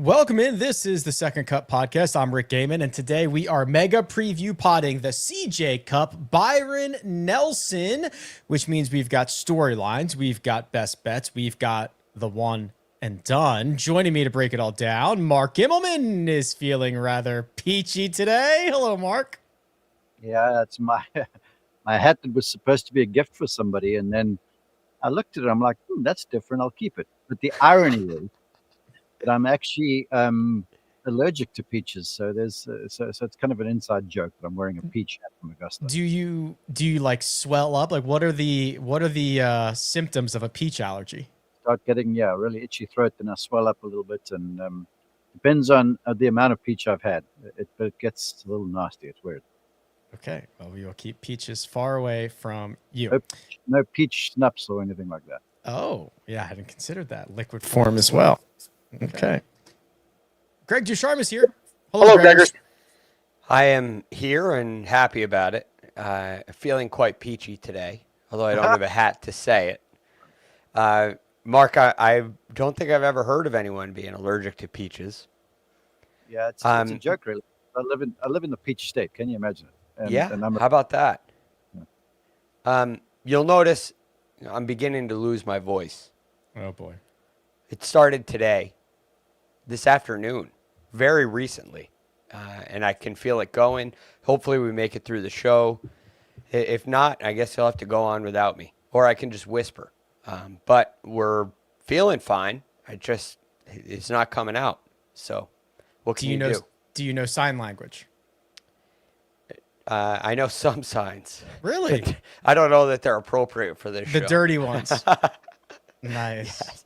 Welcome in. This is the Second Cup Podcast. I'm Rick Gehman, and today we are mega preview potting the CJ Cup Byron Nelson, which means we've got storylines, we've got best bets, we've got the one and done. Joining me to break it all down, Mark Immelman is feeling rather peachy today. Hello, Mark. Yeah, that's my hat that was supposed to be a gift for somebody, and then I looked at it. I'm like, that's different. I'll keep it. But the irony is that I'm actually allergic to peaches, so there's so it's kind of an inside joke that I'm wearing a peach hat from Augusta. Do you like swell up? Like, what are the symptoms of a peach allergy? Start getting really itchy throat, then I swell up a little bit, and depends on the amount of peach I've had. But it gets a little nasty. It's weird. Okay, well, we will keep peaches far away from you. No peach snaps or anything like that. Oh, yeah, I hadn't considered that. Liquid form as well. Okay. Greg DuCharme is here. Hello, Gregor. I am here and happy about it. Feeling quite peachy today, although I don't have a hat to say it. Mark, I don't think I've ever heard of anyone being allergic to peaches. Yeah, it's a joke, really. I live in the peach state. Can you imagine it? And how about that? Yeah. You'll notice I'm beginning to lose my voice. Oh, boy. It started today, this afternoon, very recently, and I can feel it going. Hopefully we make it through the show. If not, I guess you'll have to go on without me, or I can just whisper. But we're feeling fine. It's not coming out. So what can you do? Do you know sign language? I know some signs. Really? I don't know that they're appropriate for this show. The dirty ones. Nice. Yes.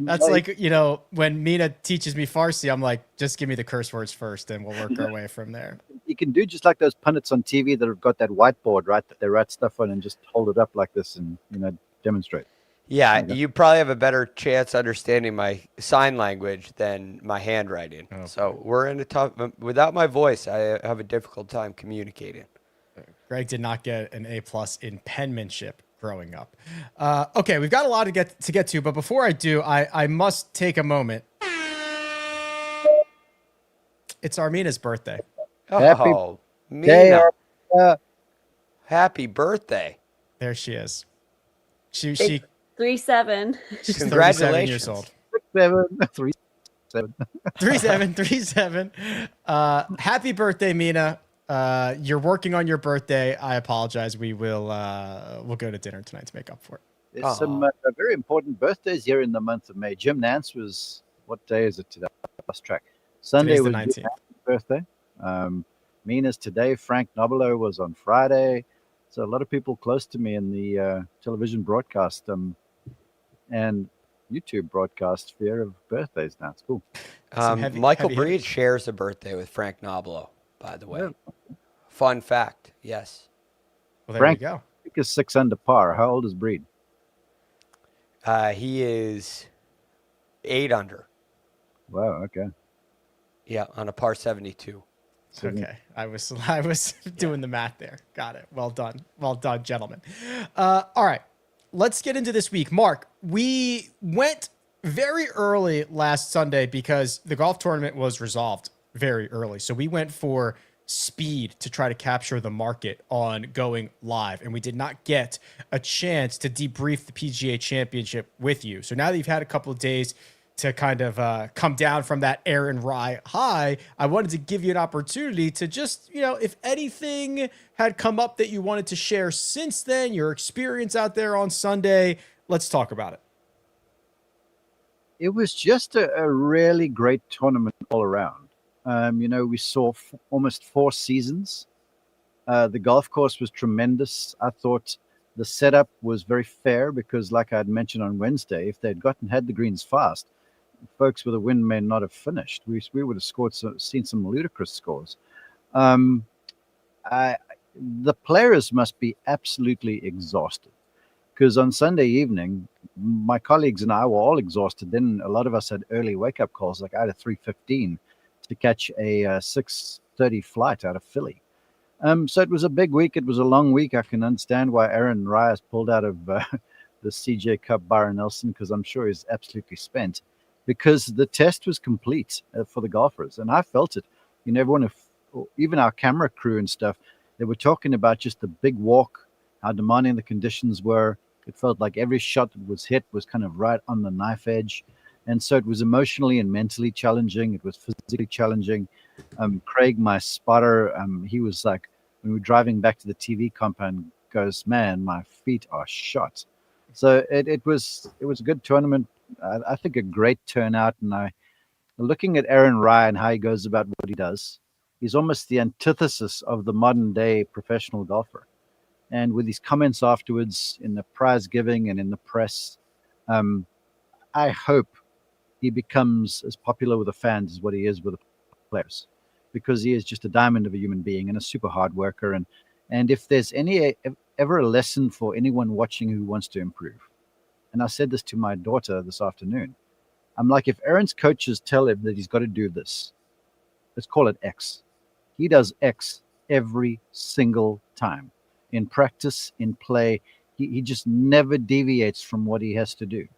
That's like, when Mina teaches me Farsi, I'm like, just give me the curse words first and we'll work our way from there. You can do just like those pundits on TV that have got that whiteboard, right, that they write stuff on and just hold it up like this and, demonstrate. Yeah, you probably have a better chance understanding my sign language than my handwriting. Okay. So we're in a tough, without my voice, I have a difficult time communicating. Greg did not get an A+ in penmanship growing up. Okay, we've got a lot to get to, but before I do, I must take a moment. It's Armina's birthday. Oh, Mina. Happy birthday. There she is. She 37. She's Congratulations. 37 years old. 37. Happy birthday, Mina. You're working on your birthday. I apologize. We'll go to dinner tonight to make up for it. There's some very important birthdays here in the month of May. Jim Nance was, what day is it today? Lost track. Sunday was 19th. Jim Nance's birthday. Mina's today. Frank Nobilo was on Friday. So a lot of people close to me in the television broadcast and YouTube broadcast sphere of birthdays now. It's cool. Michael Breed shares a birthday with Frank Nobilo, by the way. Yeah. Fun fact, yes. Well, there Frank, you go. I think is 6 under par. How old is Breed? He is 8 under. Wow, okay. Yeah, on a par 72. Okay, I was doing the math there. Got it. Well done, gentlemen. All right, let's get into this week. Mark, we went very early last Sunday because the golf tournament was resolved very early. So we went for speed to try to capture the market on going live, and we did not get a chance to debrief the PGA Championship with you. So now that you've had a couple of days to kind of come down from that Aaron Rye high, I wanted to give you an opportunity to just, if anything had come up that you wanted to share since then, your experience out there on Sunday, let's talk about it. It was just a really great tournament all around. We saw almost 4 seasons. The golf course was tremendous. I thought the setup was very fair because, like I had mentioned on Wednesday, if they'd had the greens fast, folks with a win may not have finished. We would have seen some ludicrous scores. The players must be absolutely exhausted because on Sunday evening, my colleagues and I were all exhausted. Then a lot of us had early wake-up calls, like I had a 3:15 to catch a 6:30 flight out of Philly. So it was a big week. It was a long week. I can understand why Aaron Rye pulled out of the CJ Cup Byron Nelson because I'm sure he's absolutely spent. because the test was complete for the golfers, and I felt it. You know, everyone, even our camera crew and stuff, they were talking about just the big walk, how demanding the conditions were. It felt like every shot that was hit was kind of right on the knife edge. And so it was emotionally and mentally challenging. It was physically challenging. Craig, my spotter, he was like, when we were driving back to the TV compound, goes, man, my feet are shot. So it was a good tournament. I think a great turnout. And looking at Aaron Rai and how he goes about what he does, he's almost the antithesis of the modern day professional golfer. And with his comments afterwards in the prize giving and in the press, I hope he becomes as popular with the fans as what he is with the players, because he is just a diamond of a human being and a super hard worker. And if there's ever a lesson for anyone watching who wants to improve, and I said this to my daughter this afternoon, I'm like, if Aaron's coaches tell him that he's got to do this, let's call it X. He does X every single time. In practice, in play, he just never deviates from what he has to do.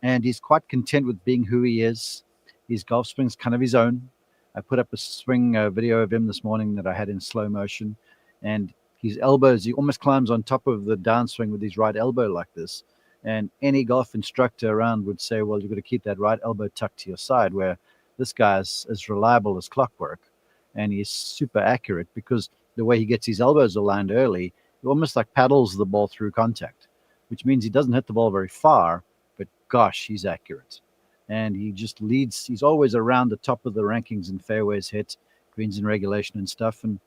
And he's quite content with being who he is. His golf swing's kind of his own. I put up a swing video of him this morning that I had in slow motion. And his elbows, he almost climbs on top of the downswing with his right elbow like this. And any golf instructor around would say, well, you've got to keep that right elbow tucked to your side, where this guy's as reliable as clockwork. And he's super accurate because the way he gets his elbows aligned early, he almost like paddles the ball through contact, which means he doesn't hit the ball very far, but gosh, he's accurate. And he just leads. He's always around the top of the rankings in fairways hit, greens in regulation and stuff. And,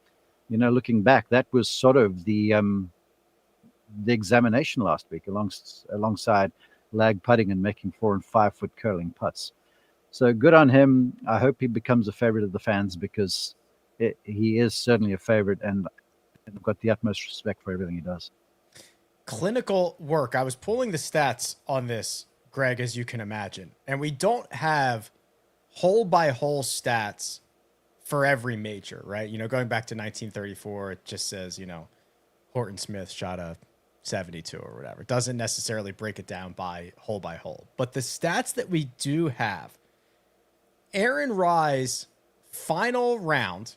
you know, looking back, that was sort of the examination last week alongside lag putting and making 4 and 5 foot curling putts. So good on him. I hope he becomes a favorite of the fans, because he is certainly a favorite, and I've got the utmost respect for everything he does. Clinical work. I was pulling the stats on this, Greg, as you can imagine, and we don't have hole by hole stats for every major, right? You know, going back to 1934, it just says, you know, Horton Smith shot a 72 or whatever. It doesn't necessarily break it down by hole. But the stats that we do have, Aaron Rai's final round,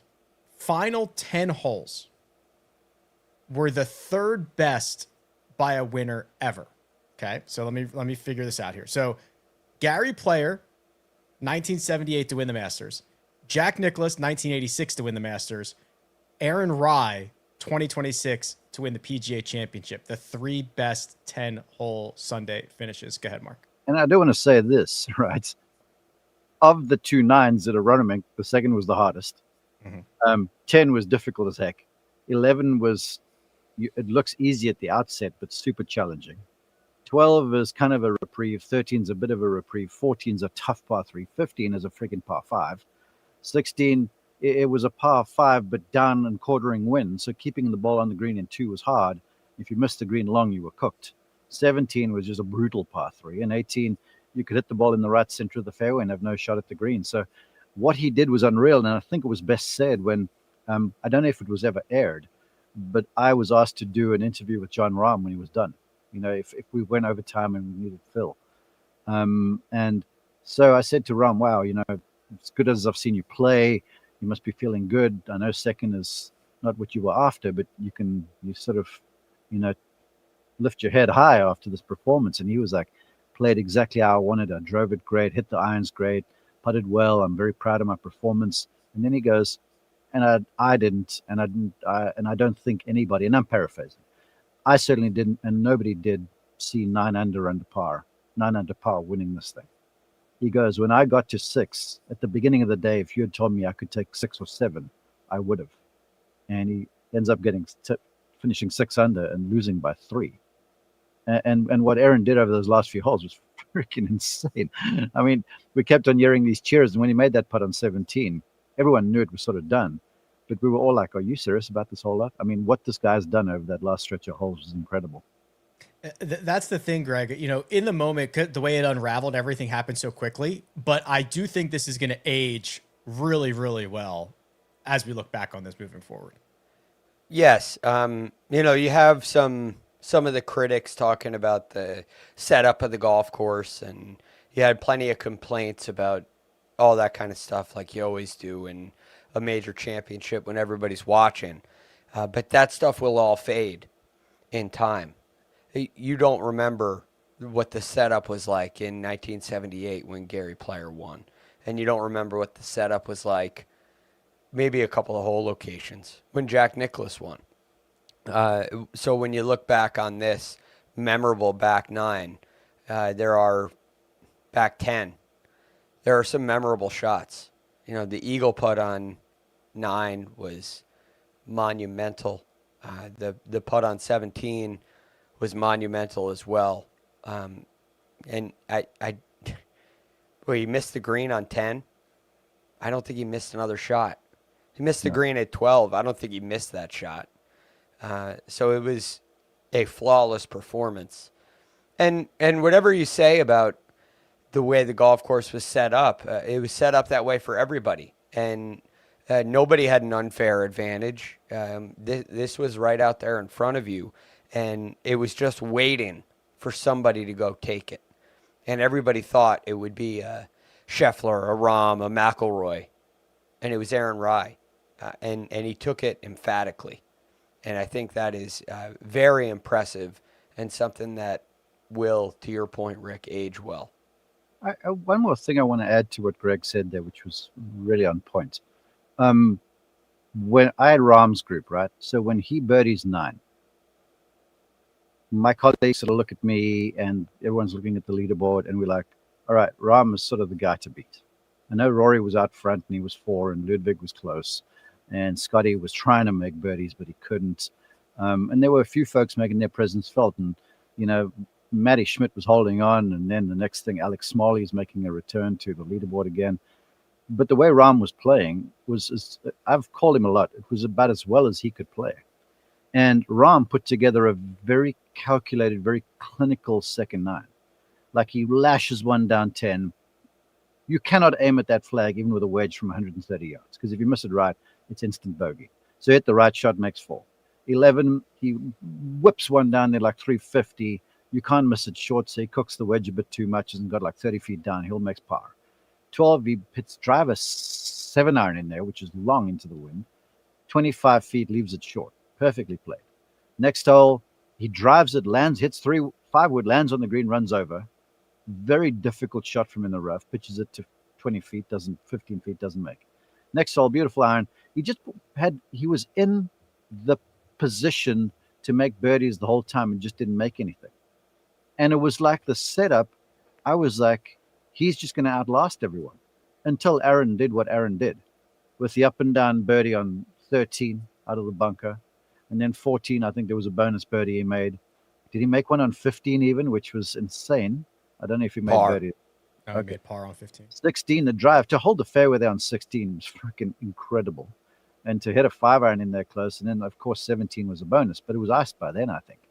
final 10 holes were the third best by a winner ever. Okay, so let me figure this out here. So Gary Player, 1978 to win the Masters. Jack Nicklaus, 1986 to win the Masters. Aaron Rai, 2026 to win the PGA Championship. The 3 best 10-hole Sunday finishes. Go ahead, Mark. And I do want to say this, right? Of the 2 9s at Aronimink, the second was the hardest. 10 was difficult as heck. 11 was, it looks easy at the outset, but super challenging. 12 is kind of a reprieve. 13 is a bit of a reprieve. 14 is a tough par 3. 15 is a freaking par 5. 16, it was a par 5, but down and quartering wind. So keeping the ball on the green in 2 was hard. If you missed the green long, you were cooked. 17 was just a brutal par 3. And 18, you could hit the ball in the right center of the fairway and have no shot at the green. So what he did was unreal. And I think it was best said when, I don't know if it was ever aired, but I was asked to do an interview with John Rahm when he was done. You know, if we went over time and we needed Phil. And so I said to Rahm, wow, you know, as good as I've seen you play, you must be feeling good. I know second is not what you were after, but you sort of, you know, lift your head high after this performance. And he was like, played exactly how I wanted. I drove it great, hit the irons great, putted well. I'm very proud of my performance. And then he goes, and I don't think anybody, and I'm paraphrasing, I certainly didn't, and nobody did see 9 under par winning this thing. He goes, when I got to 6 at the beginning of the day, if you had told me I could take 6 or 7, I would have. And he ends up finishing 6 under and losing by 3. And what Aaron did over those last few holes was freaking insane. I mean, we kept on hearing these cheers, and when he made that putt on 17, everyone knew it was sort of done. But we were all like, are you serious about this whole lot? I mean, what this guy's done over that last stretch of holes was incredible. That's the thing, Greg. You know, in the moment, the way it unraveled, everything happened so quickly. But I do think this is going to age really, really well as we look back on this moving forward. Yes. You know, you have some of the critics talking about the setup of the golf course and, he had plenty of complaints about all that kind of stuff, like you always do in a major championship when everybody's watching. But that stuff will all fade in time. You don't remember what the setup was like in 1978 when Gary Player won. And you don't remember what the setup was like maybe a couple of hole locations when Jack Nicklaus won. So when you look back on this memorable back nine, there are back 10. There are some memorable shots. You know, the eagle putt on 9 was monumental. The putt on 17 was monumental as well. And he missed the green on 10. I don't think he missed another shot. He missed the green at 12. I don't think he missed that shot. So it was a flawless performance. And whatever you say about the way the golf course was set up, it was set up that way for everybody. And nobody had an unfair advantage. This was right out there in front of you. And it was just waiting for somebody to go take it. And everybody thought it would be a Scheffler, a Rahm, a McIlroy. And it was Aaron Rai. And he took it emphatically. And I think that is very impressive and something that will, to your point, Rick, age well. One more thing I want to add to what Greg said there, which was really on point. When I had Rahm's group, right? So when he birdies 9, my colleagues sort of look at me and everyone's looking at the leaderboard and we're like, all right, Rahm is sort of the guy to beat. I know Rory was out front and he was 4 and Ludwig was close. And Scotty was trying to make birdies, but he couldn't. And there were a few folks making their presence felt. And, you know, Matty Schmidt was holding on. And then the next thing, Alex Smalley is making a return to the leaderboard again. But the way Rahm was playing was, I've called him a lot, it was about as well as he could play. And Rahm put together a very calculated, very clinical second 9. Like he lashes one down 10. You cannot aim at that flag even with a wedge from 130 yards. Because if you miss it right, it's instant bogey. So hit the right shot, makes 4. 11, he whips one down there like 350. You can't miss it short, so he cooks the wedge a bit too much. Hasn't got like 30 feet downhill, makes par. 12, he hits driver 7-iron in there, which is long into the wind. 25 feet, leaves it short. Perfectly played. Next hole, he drives it, lands, hits 5-wood, lands on the green, runs over. Very difficult shot from in the rough. Pitches it to 20 feet, 15 feet, doesn't make. Next hole, beautiful iron. He was in the position to make birdies the whole time and just didn't make anything. And it was like the setup. I was like, he's just going to outlast everyone until Aaron did what Aaron did with the up and down birdie on 13 out of the bunker. And then 14, I think there was a bonus birdie he made. Did he make one on 15 even, which was insane? I don't know if he made birdie. I made par on 15. 16, the drive. To hold the fairway there on 16 was freaking incredible. And to hit a 5-iron in there close. And then, of course, 17 was a bonus. But it was iced by then, I think.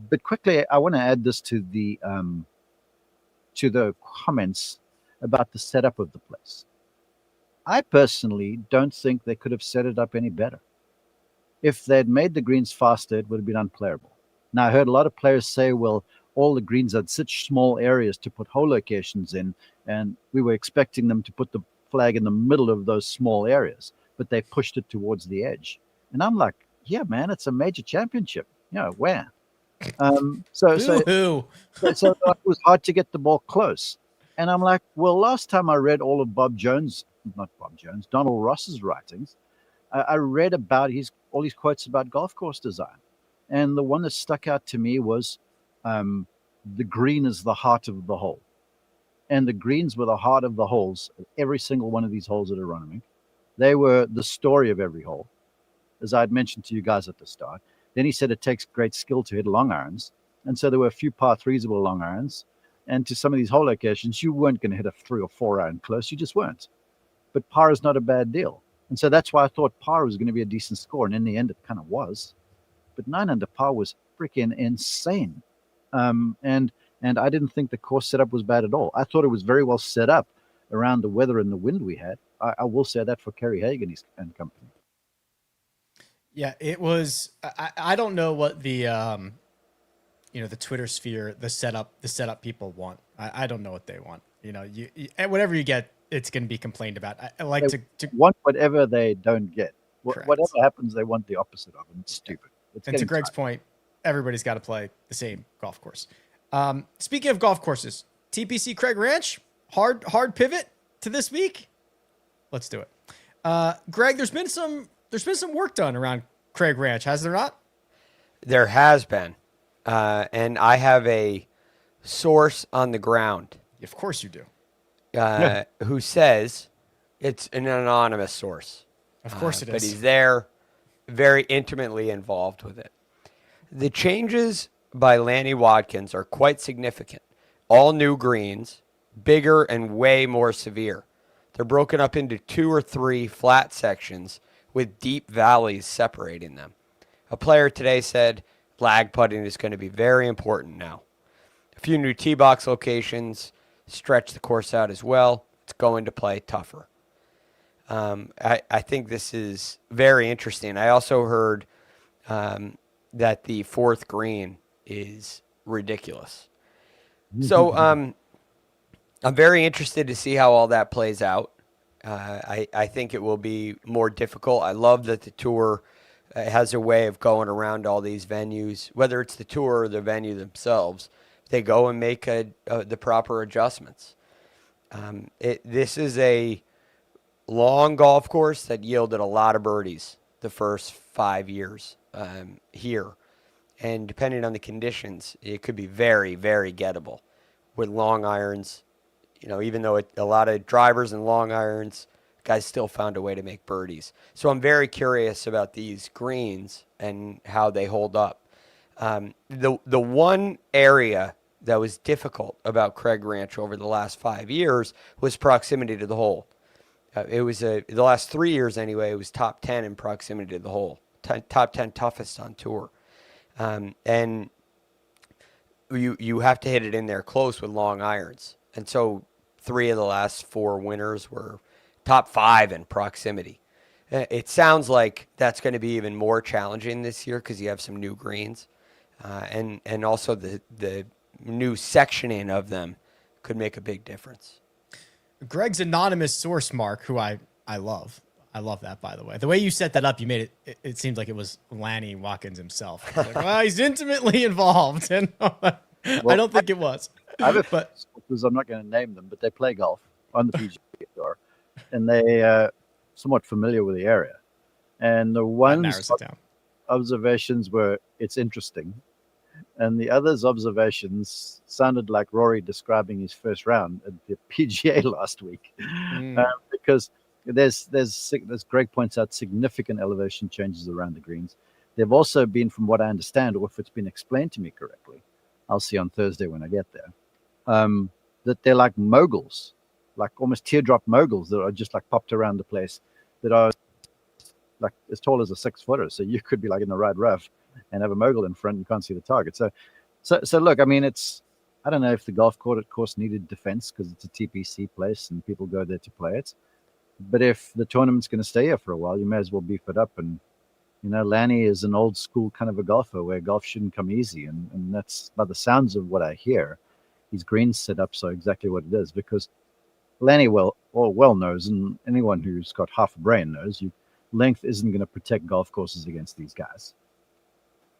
But quickly, I want to add this to the comments about the setup of the place. I personally don't think they could have set it up any better. If they'd made the greens faster, it would have been unplayable. Now, I heard a lot of players say, well, all the greens had such small areas to put hole locations in, and we were expecting them to put the flag in the middle of those small areas, but they pushed it towards the edge. And I'm like, yeah, man, it's a major championship. Yeah, where? So it was hard to get the ball close. And I'm like, well, last time I read all of Donald Ross's writings, I read about all these quotes about golf course design. And the one that stuck out to me was the green is the heart of the hole. And the greens were the heart of the holes. Every single one of these holes at Aronimink, they were the story of every hole, as I had mentioned to you guys at the start. Then he said it takes great skill to hit long irons. And so there were a few par 3s that were long irons. And to some of these hole locations, you weren't going to hit a 3 or 4 iron close. You just weren't. But par is not a bad deal. And so that's why I thought par was going to be a decent score. And in the end, it kind of was. But 9 under par was freaking insane. And I didn't think the course setup was bad at all. I thought it was very well set up around the weather and the wind we had. I will say that for Kerry Hagan and company. Yeah, it was. I don't know what the the Twitter sphere, the setup people want. I don't know what they want. And whatever you get, it's going to be complained about. I like They to want whatever they don't get. Correct. Whatever happens, they want the opposite of, and it's stupid. It's and to getting Greg's point, everybody's got to play the same golf course. Speaking of golf courses, TPC Craig Ranch, hard pivot to this week. Let's do it. Greg, there's been some work done around Craig Ranch, has there not? There has been. And I have a source on the ground. Of course you do. Who says it's an anonymous source. Of course it is. But he's there, very intimately involved with it. The changes by Lanny Watkins are quite significant. All new greens, bigger and way more severe. They're broken up into 2 or 3 flat sections with deep valleys separating them. A player today said lag putting is going to be very important now. A few new tee box locations stretch the course out as well. It's going to play tougher. I think this is very interesting. I also heard that the 4th green is ridiculous. So I'm very interested to see how all that plays out. I think it will be more difficult. I love that the tour has a way of going around all these venues, whether it's the tour or the venue themselves. They go and make the proper adjustments. This is a long golf course that yielded a lot of birdies the first 5 years here. And depending on the conditions, it could be very, very gettable with long irons. Even though a lot of drivers and long irons, guys still found a way to make birdies. So I'm very curious about these greens and how they hold up. The one area that was difficult about Craig Ranch over the last 5 years was proximity to the hole. It was the last 3 years anyway. It was top 10 in proximity to the hole, top 10 toughest on tour, and you have to hit it in there close with long irons. And so 3 of the last 4 winners were top 5 in proximity. It sounds like that's going to be even more challenging this year because you have some new greens, and also the new sectioning of them could make a big difference. Greg's anonymous source, Mark, who I love. I love that, by the way. The way you set that up, you made it seemed like it was Lanny Watkins himself. Like, well, he's intimately involved, and I don't think it was. I have because I'm not going to name them, but they play golf on the PGA Tour, and they are somewhat familiar with the area. And the one's observations were, it's interesting. And the other's observations sounded like Rory describing his first round at the PGA last week. Because there's Greg points out, significant elevation changes around the greens. They've also been, from what I understand, or if it's been explained to me correctly, I'll see on Thursday when I get there, that they're like moguls, like almost teardrop moguls that are just like popped around the place, that are like as tall as a 6-footer. So you could be like in the right rough and have a mogul in front, and you can't see the target. So look, I mean, I don't know if the golf course needed defense because it's a TPC place and people go there to play it. But if the tournament's going to stay here for a while, you may as well beef it up. And, Lanny is an old school kind of a golfer where golf shouldn't come easy. And that's, by the sounds of what I hear, his greens set up so exactly what it is. Because Lanny well knows, and anyone who's got half a brain knows, length isn't going to protect golf courses against these guys.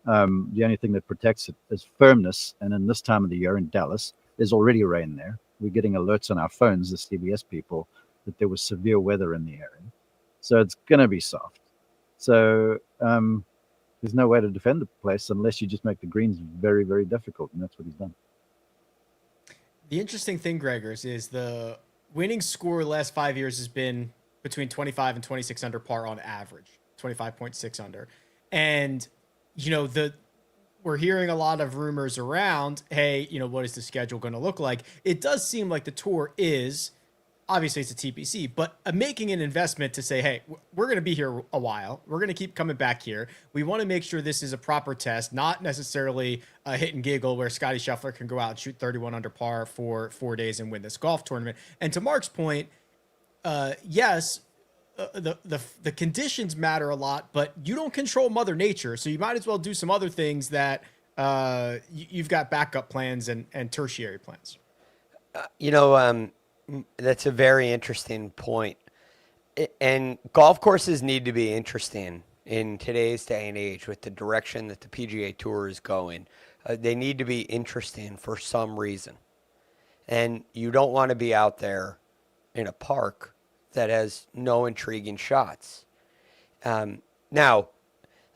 The only thing that protects it is firmness. And in this time of the year in Dallas, there's already rain there. We're getting alerts on our phones, the CBS people, that there was severe weather in the area. So it's going to be soft. So there's no way to defend the place unless you just make the greens very, very difficult. And that's what he's done. The interesting thing, Gregors, is the winning score the last 5 years has been between 25 and 26 under par on average, 25.6 under. And we're hearing a lot of rumors around, hey, what is the schedule going to look like? It does seem like the tour is, obviously it's a TPC, but making an investment to say, hey, we're going to be here a while. We're going to keep coming back here. We want to make sure this is a proper test, not necessarily a hit and giggle where Scotty Scheffler can go out and shoot 31 under par for 4 days and win this golf tournament. And to Mark's point, yes, the conditions matter a lot, but you don't control Mother Nature, so you might as well do some other things that you've got backup plans and tertiary plans. That's a very interesting point. And golf courses need to be interesting in today's day and age with the direction that the PGA Tour is going. They need to be interesting for some reason. And you don't want to be out there in a park that has no intriguing shots. Now,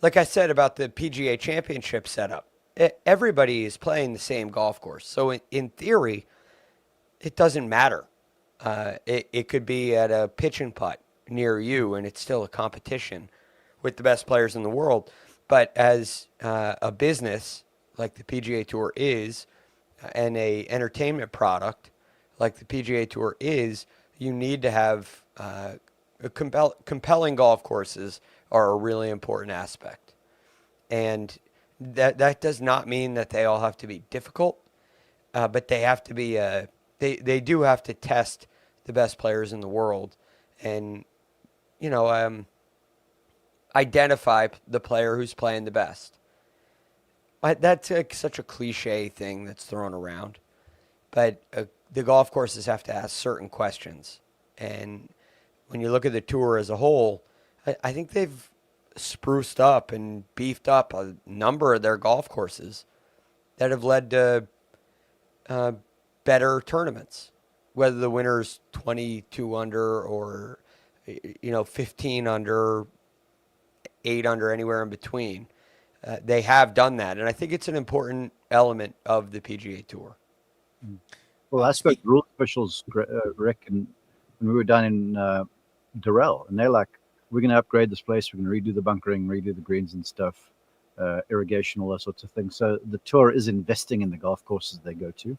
like I said about the PGA Championship setup, everybody is playing the same golf course. So in theory, it doesn't matter. It could be at a pitch and putt near you, and it's still a competition with the best players in the world. But as a business like the PGA Tour is, and a entertainment product like the PGA Tour is, you need to have compelling golf courses are a really important aspect. And that does not mean that they all have to be difficult, but they have to be they do have to test the best players in the world and identify the player who's playing the best. That's such a cliche thing that's thrown around, but the golf courses have to ask certain questions. And when you look at the tour as a whole, I think they've spruced up and beefed up a number of their golf courses that have led to better tournaments, whether the winner's 22 under or 15 under, 8 under, anywhere in between. They have done that, and I think it's an important element of the PGA Tour. Well, I spoke to rule officials, Rick, and when we were down in Durrell, and they're like, we're going to upgrade this place, we're going to redo the bunkering, redo the greens and stuff, irrigation, all that sorts of things. So the tour is investing in the golf courses they go to.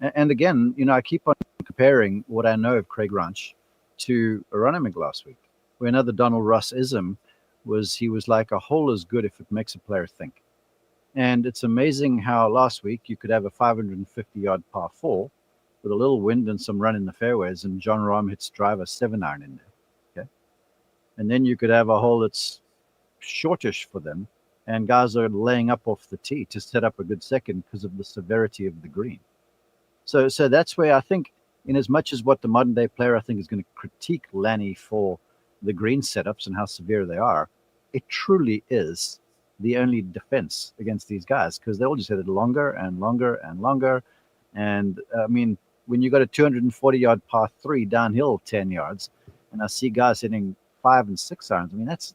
And again, I keep on comparing what I know of Craig Ranch to Aronimig last week, where another Donald Ross-ism he was like, a hole is good if it makes a player think. And it's amazing how last week you could have a 550-yard par 4 with a little wind and some run in the fairways, and John Rahm hits driver 7-iron in there. Okay, and then you could have a hole that's shortish for them, and guys are laying up off the tee to set up a good second because of the severity of the green. So that's where I think, in as much as what the modern day player I think is going to critique Lanny for the green setups and how severe they are, it truly is the only defense against these guys, because they all just hit it longer and longer and longer. And I mean, when you got a 240-yard par 3 downhill 10 yards, and I see guys hitting 5 and 6 irons, I mean, that's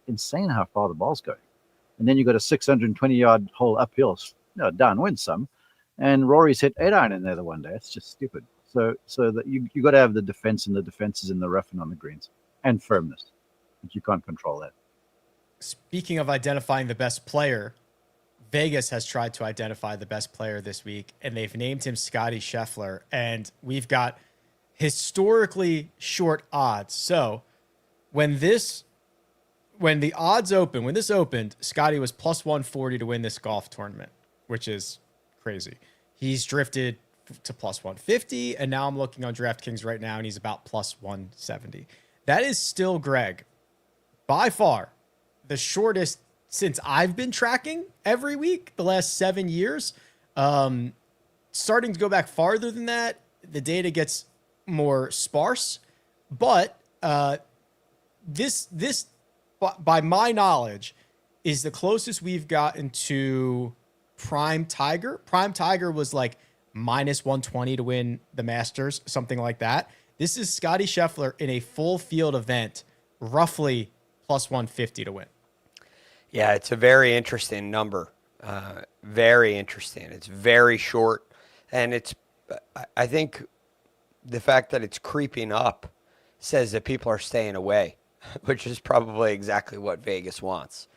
insane how far the ball's going. And then you got a 620-yard hole uphill, downwind some, and Rory's hit 8-iron in there the one day. It's just stupid. So that you got to have the defense, and the defense is in the rough and on the greens, and firmness, but you can't control that. Speaking of identifying the best player, Vegas has tried to identify the best player this week, and they've named him Scotty Scheffler. And we've got historically short odds. So when this opened, Scotty was plus 140 to win this golf tournament, which is crazy. He's drifted to plus 150, and now I'm looking on DraftKings right now, and he's about plus 170. That is still, Greg, by far the shortest since I've been tracking every week the last 7 years. Starting to go back farther than that, the data gets more sparse, but this by my knowledge is the closest we've gotten to Prime Tiger. Prime Tiger was like minus 120 to win the Masters, something like that. This is Scotty Scheffler in a full field event, roughly plus 150 to win. Yeah, it's a very interesting number. Very interesting. It's very short. And I think the fact that it's creeping up says that people are staying away, which is probably exactly what Vegas wants.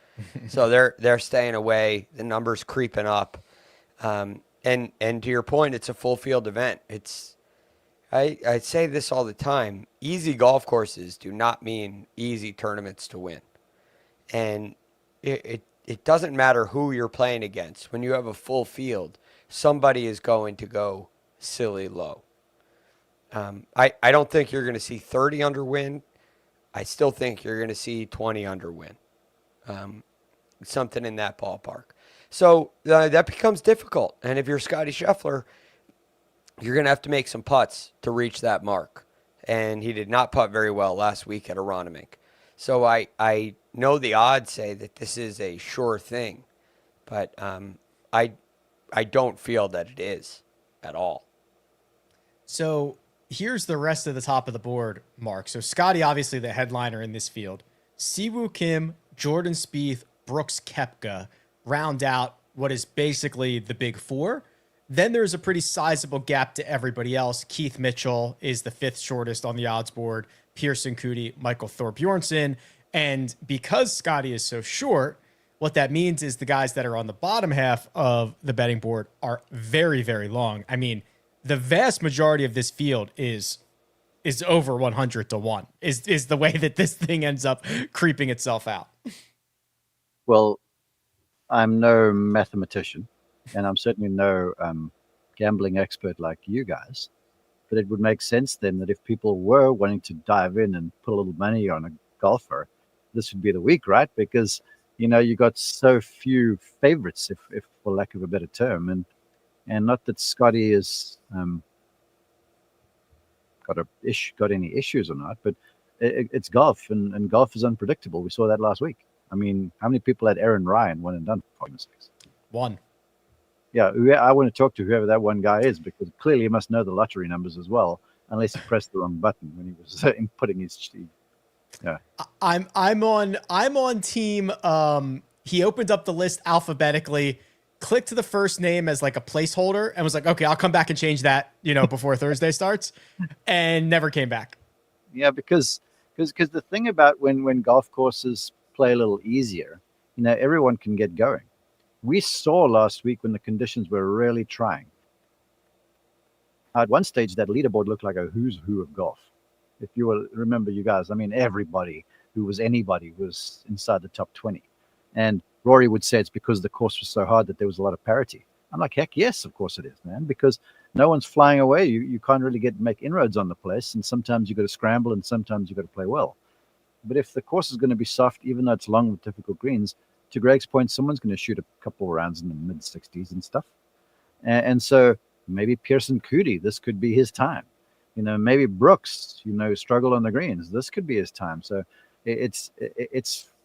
So they're staying away. The number's creeping up. And to your point, it's a full field event. I say this all the time. Easy golf courses do not mean easy tournaments to win. And it doesn't matter who you're playing against. When you have a full field, somebody is going to go silly low. I don't think you're going to see 30 under win. I still think you're going to see 20 under win. Something in that ballpark. So that becomes difficult. And if you're Scotty Scheffler, you're going to have to make some putts to reach that mark. And he did not putt very well last week at Aronimink. So I know the odds say that this is a sure thing, but I don't feel that it is at all. So here's the rest of the top of the board, Mark. So Scotty, obviously the headliner in this field. Siwoo Kim, Jordan Spieth, Brooks Koepka round out what is basically the big four. Then there's a pretty sizable gap to everybody else. Keith Mitchell is the fifth shortest on the odds board. Pearson Coody, Michael Thorbjornsen. And because Scotty is so short, what that means is the guys that are on the bottom half of the betting board are very, very long. I mean, the vast majority of this field is over 100 to 1, is the way that this thing ends up creeping itself out. Well, I'm no mathematician, and I'm certainly no gambling expert like you guys, but it would make sense then that if people were wanting to dive in and put a little money on a golfer, this would be the week, right? Because, you know, you got so few favorites, if for lack of a better term, and not that Scotty is got any issues or not, but it's golf, and golf is unpredictable. We saw that last week. I mean, how many people had Aaron Ryan one and done for mistakes? One. Yeah, I want to talk to whoever that one guy is, because clearly he must know the lottery numbers as well, unless he pressed the wrong button when he was inputting his. Yeah. I'm on team. He opened up the list alphabetically, clicked to the first name as like a placeholder, and was like, okay, I'll come back and change that, before Thursday starts, and never came back. Yeah, because the thing about when golf courses play a little easier, everyone can get going. We saw last week when the conditions were really trying. At one stage, that leaderboard looked like a who's who of golf. If you will remember, you guys, I mean, everybody who was anybody was inside the top 20. And Rory would say it's because the course was so hard that there was a lot of parity. I'm like, heck yes, of course it is, man, because no one's flying away. You can't really make inroads on the place, and sometimes you got to scramble, and sometimes you got to play well. But if the course is going to be soft, even though it's long with difficult greens, to Greg's point, someone's going to shoot a couple of rounds in the mid 60s and stuff. And so maybe Pearson Coody, this could be his time. Maybe Brooks, struggle on the greens. This could be his time. So it's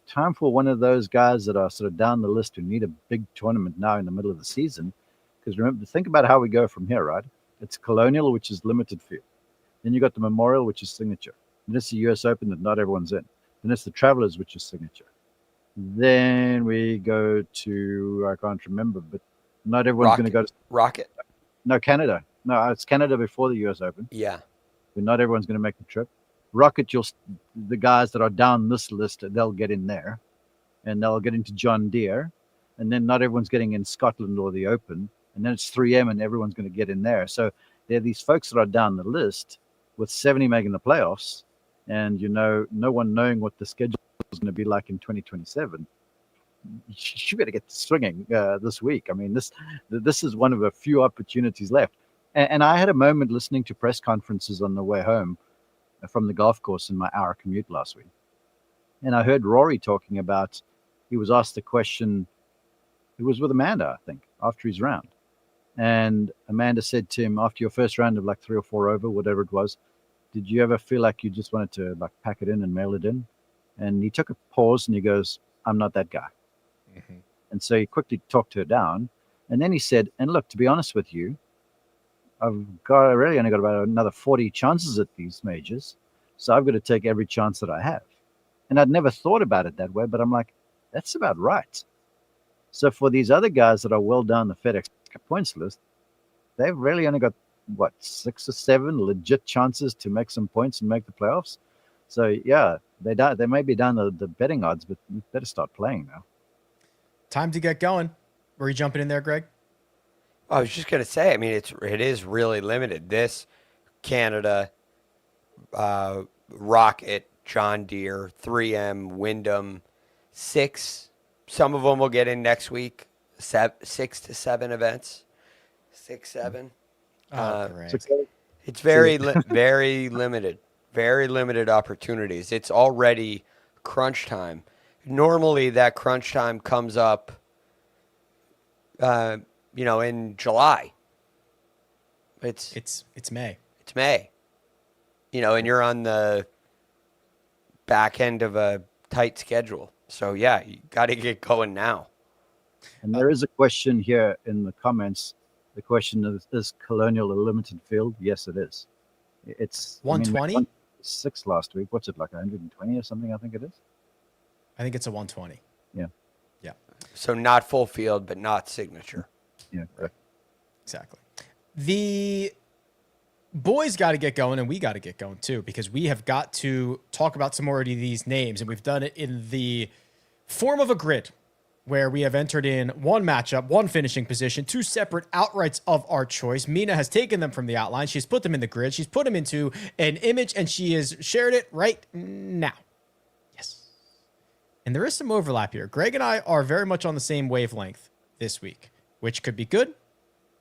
time for one of those guys that are sort of down the list who need a big tournament now in the middle of the season. Because remember, think about how we go from here, right? It's Colonial, which is limited field. Then you got the Memorial, which is signature. Then it's the US Open that not everyone's in. Then it's the Travelers, which is signature. Then we go to, I can't remember, but not everyone's going to go to Rocket. No, Canada. No, it's Canada before the US Open. Yeah. But not everyone's going to make the trip. Rocket, the guys that are down this list, they'll get in there, and they'll get into John Deere, and then not everyone's getting in Scotland or the Open, and then it's 3M, and everyone's going to get in there. So there are these folks that are down the list with 70 making the playoffs, and no one knowing what the schedule is going to be like in 2027. You better get swinging this week. I mean, this is one of a few opportunities left. And I had a moment listening to press conferences on the way home from the golf course in my hour commute last week. And I heard Rory talking about, he was asked a question, it was with Amanda, I think, after his round. And Amanda said to him, after your first round of like 3 or 4 over, whatever it was, did you ever feel like you just wanted to like pack it in and mail it in? And he took a pause and he goes, I'm not that guy. Mm-hmm. And so he quickly talked her down. And then he said, and look, to be honest with you, I really only got about another 40 chances at these majors. So I've got to take every chance that I have. And I'd never thought about it that way, but I'm like, that's about right. So for these other guys that are well down the FedEx points list, they've really only got, 6 or 7 legit chances to make some points and make the playoffs. So yeah, they may be down the betting odds, but you better start playing now. Time to get going. Were you jumping in there, Greg? I was just going to say, I mean, it is really limited. This, Canada, Rocket, John Deere, 3M, Wyndham, 6. Some of them will get in next week. 6 to 7 events. 6, 7. It's very, very limited. Very limited opportunities. It's already crunch time. Normally, that crunch time comes up in July. It's May. It's May. And you're on the back end of a tight schedule. So, yeah, you got to get going now. And there is a question here in the comments. The question is Colonial a limited field? Yes, it is. It's 120? 6 last week. What's it, like 120 or something, I think it is? I think it's a 120. Yeah. Yeah. So not full field, but not signature. Yeah, correct. Exactly. The boys got to get going, and we got to get going too, because we have got to talk about some more of these names, and we've done it in the form of a grid where we have entered in one matchup, one finishing position, two separate outrights of our choice. Mina has taken them from the outline. She's put them in the grid. She's put them into an image, and she has shared it right now. Yes. And there is some overlap here. Greg and I are very much on the same wavelength this week, which could be good,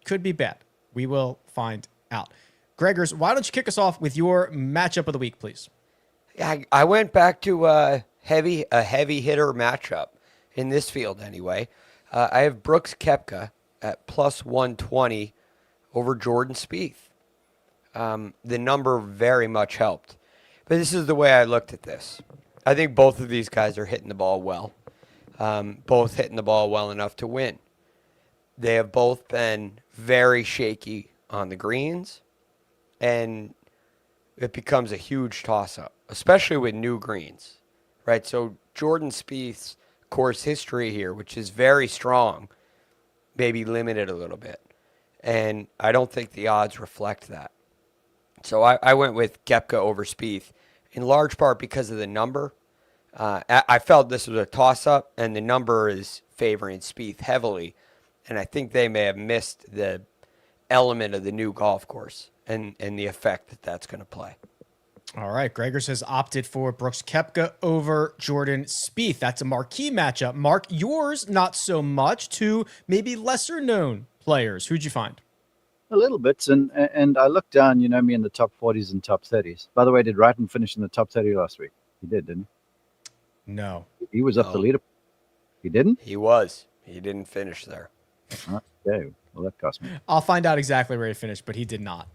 could be bad. We will find out. Gregors, why don't you kick us off with your matchup of the week, please? I went back to a heavy hitter matchup in this field anyway. I have Brooks Koepka at plus 120 over Jordan Spieth. The number very much helped. But this is the way I looked at this. I think both of these guys are hitting the ball well. Both hitting the ball well enough to win. They have both been very shaky on the greens, and it becomes a huge toss-up, especially with new greens, right? So Jordan Spieth's course history here, which is very strong, maybe limited a little bit. And I don't think the odds reflect that. So I went with Koepka over Spieth, in large part because of the number. I felt this was a toss-up, and the number is favoring Spieth heavily. And I think they may have missed the element of the new golf course and the effect that that's going to play. All right. Gregors has opted for Brooks Koepka over Jordan Spieth. That's a marquee matchup. Mark, yours not so much, to maybe lesser-known players. Who'd you find? A little bit. And I looked down, me in the top 40s and top 30s. By the way, did Wrighton finish in the top 30 last week? He did, didn't he? No. He was up the leader. He didn't? He was. He didn't finish there. Okay. Well, that cost me. I'll find out exactly where he finished, but he did not.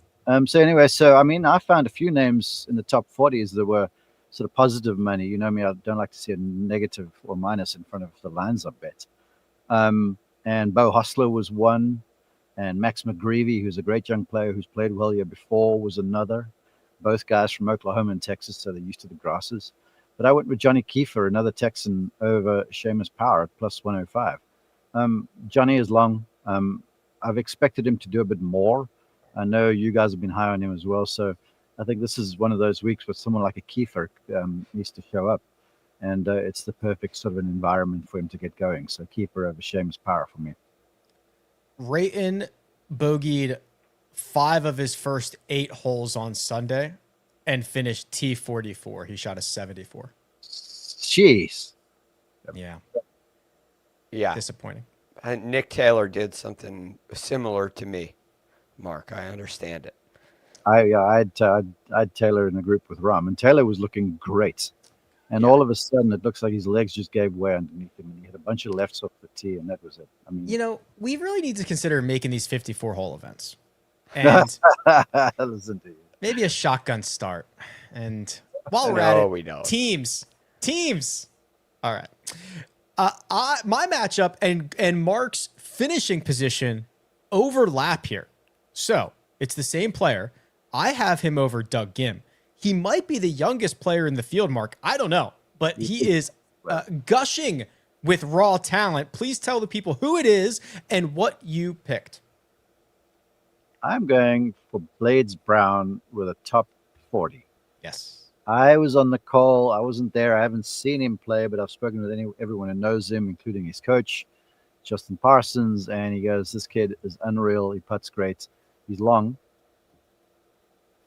So anyway, I found a few names in the top 40s that were sort of positive money. You know me, I don't like to see a negative or minus in front of the lines I bet. And Bo Hostler was one, and Max McGreevy, who's a great young player who's played well here before, was another. Both guys from Oklahoma and Texas, so they're used to the grasses. But I went with Johnny Kiefer, another Texan, over Seamus Power at plus 105. Johnny is long. I've expected him to do a bit more. I know you guys have been high on him as well. So I think this is one of those weeks where someone like a Kiefer needs to show up. And it's the perfect sort of an environment for him to get going. So Kiefer over Seamus Power for me. Rayton bogeyed 5 of his first 8 holes on Sunday and finished T44. He shot a 74. Jeez. Yeah. Yeah. Disappointing. Nick Taylor did something similar to me, Mark. I understand it. I had Taylor in the group with Ram, and Taylor was looking great. And all of a sudden, it looks like his legs just gave way underneath him, and he had a bunch of lefts off the tee, and that was it. I mean, we really need to consider making these 54-hole events, and listen to you. Maybe a shotgun start. And while we're at it, we don't. Teams. All right. My matchup and Mark's finishing position overlap here. So it's the same player. I have him over Doug Ghim. He might be the youngest player in the field, Mark. I don't know, but he is gushing with raw talent. Please tell the people who it is and what you picked. I'm going for Blades Brown with a top 40. Yes. I was on the call. I wasn't there. I haven't seen him play, but I've spoken with everyone who knows him, including his coach, Justin Parsons, and he goes, this kid is unreal. He putts great. He's long.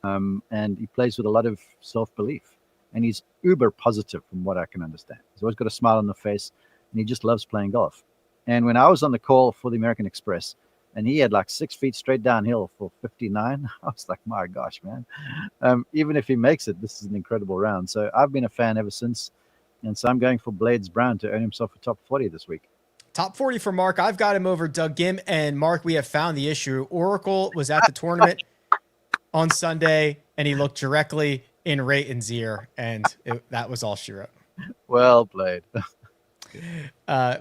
And he plays with a lot of self-belief. And he's uber positive from what I can understand. He's always got a smile on the face, and he just loves playing golf. And when I was on the call for the American Express, and he had like 6 feet straight downhill for 59, I was like, my gosh, man. Even if he makes it, this is an incredible round. So I've been a fan ever since. And so I'm going for Blades Brown to earn himself a top 40 this week. Top 40 for Mark. I've got him over Doug Gim. And Mark, we have found the issue. Oracle was at the tournament on Sunday, and he looked directly in Rayton's ear, and that was all she wrote. Well played.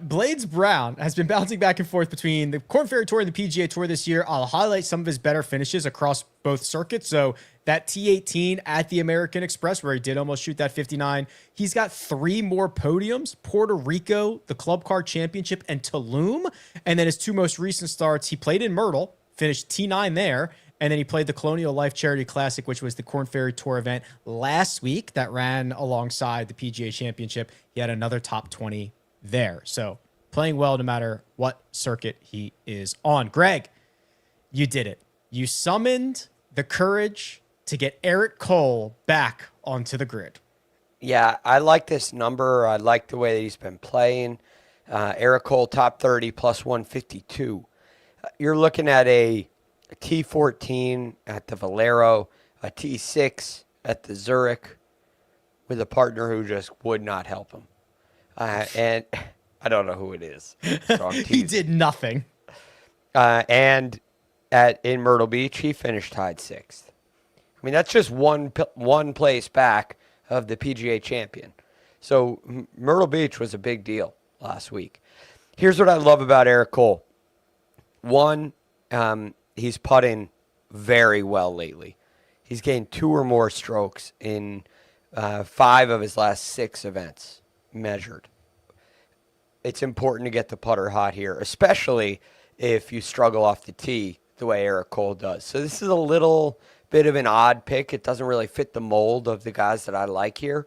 Blades Brown has been bouncing back and forth between the Korn Ferry Tour and the PGA Tour this year. I'll highlight some of his better finishes across both circuits. So that T18 at the American Express, where he did almost shoot that 59. He's got 3 more podiums: Puerto Rico, the Club Car Championship, and Tulum. And then his 2 most recent starts, he played in Myrtle, finished T9 there. And then he played the Colonial Life Charity Classic, which was the Korn Ferry Tour event last week that ran alongside the PGA Championship. He had another top 20 there. So playing well no matter what circuit he is on. Greg, you did it. You summoned the courage to get Eric Cole back onto the grid. Yeah, I like this number. I like the way that he's been playing. Eric Cole, top 30, plus 152. You're looking at a T14 at the Valero, a T6 at the Zurich, with a partner who just would not help him. And I don't know who it is. So he did nothing. And in Myrtle Beach, he finished tied 6th. I mean, that's just one place back of the PGA champion. So Myrtle Beach was a big deal last week. Here's what I love about Eric Cole. One, he's putting very well lately. He's gained 2 or more strokes in 5 of his last 6 events measured. It's important to get the putter hot here, especially if you struggle off the tee the way Eric Cole does. So this is a little bit of an odd pick. It doesn't really fit the mold of the guys that I like here.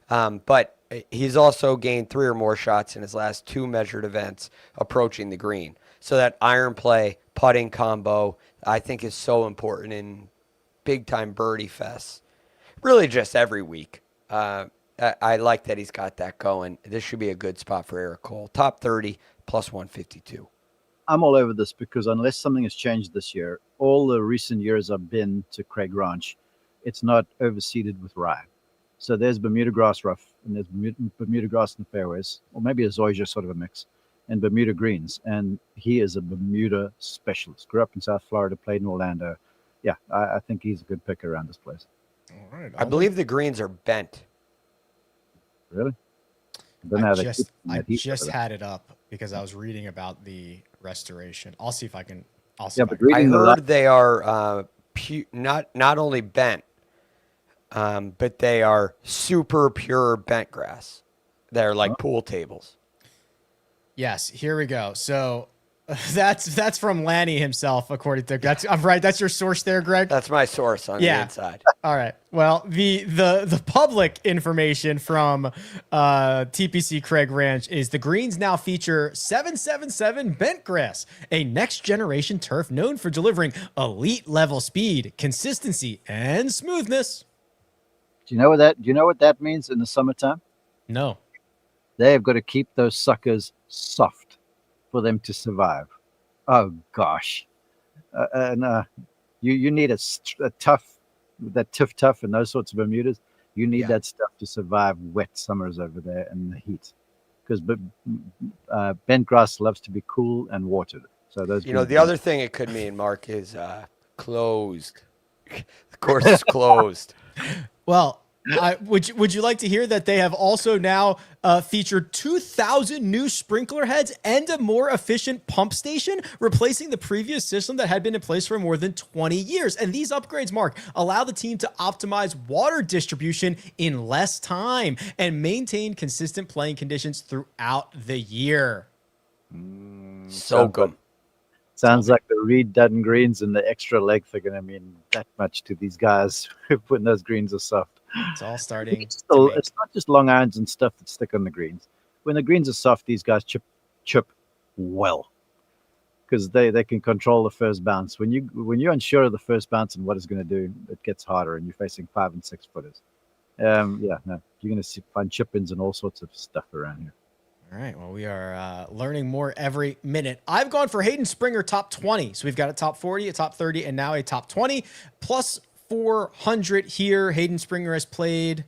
But he's also gained 3 or more shots in his last 2 measured events approaching the green. So that iron play, putting combo, I think is so important in big-time birdie fests. Really just every week. I like that he's got that going. This should be a good spot for Eric Cole. Top 30, plus 152. I'm all over this because unless something has changed this year, all the recent years I've been to Craig Ranch, it's not overseeded with rye. So there's Bermuda grass rough, and there's Bermuda grass in the fairways, or maybe a Zoysia sort of a mix, and Bermuda greens. And he is a Bermuda specialist. Grew up in South Florida, played in Orlando. Yeah, I think he's a good pick around this place. All right. I believe the greens are bent. Really? I just had it up because I was reading about the restoration. I'll see if I can. I heard they are not only bent, but they are super pure bent grass. They're like pool tables. Yes, here we go. So that's from Lanny himself, according to I'm right. That's your source there, Greg. That's my source on the inside. All right. Well, the public information from TPC Craig Ranch is the greens now feature 777 bent grass, a next generation turf known for delivering elite level speed, consistency, and smoothness. Do you know what that means in the summertime? No. They have got to keep those suckers soft for them to survive. Oh gosh. You need a tough, that tough and those sorts of Bermudas. You need that stuff to survive wet summers over there in the heat, because bent grass loves to be cool and watered. So those. The other thing it could mean, Mark, is closed. The course is closed. Well, would you like to hear that they have also now featured 2,000 new sprinkler heads and a more efficient pump station, replacing the previous system that had been in place for more than 20 years. And these upgrades, Mark, allow the team to optimize water distribution in less time and maintain consistent playing conditions throughout the year. So good. Sounds like the Reed Dutton greens and the extra length are going to mean that much to these guys when those greens are soft. It's all starting. It's not just long irons and stuff that stick on the greens. When the greens are soft, these guys chip well, because they can control the first bounce. When you're unsure of the first bounce and what it's going to do, it gets harder, and you're facing 5 and 6 footers. You're going to find chip-ins and all sorts of stuff around here. All right. Well, we are learning more every minute. I've gone for Hayden Springer top 20. So we've got a top 40, a top 30, and now a top 20 plus 400 here. Hayden Springer has played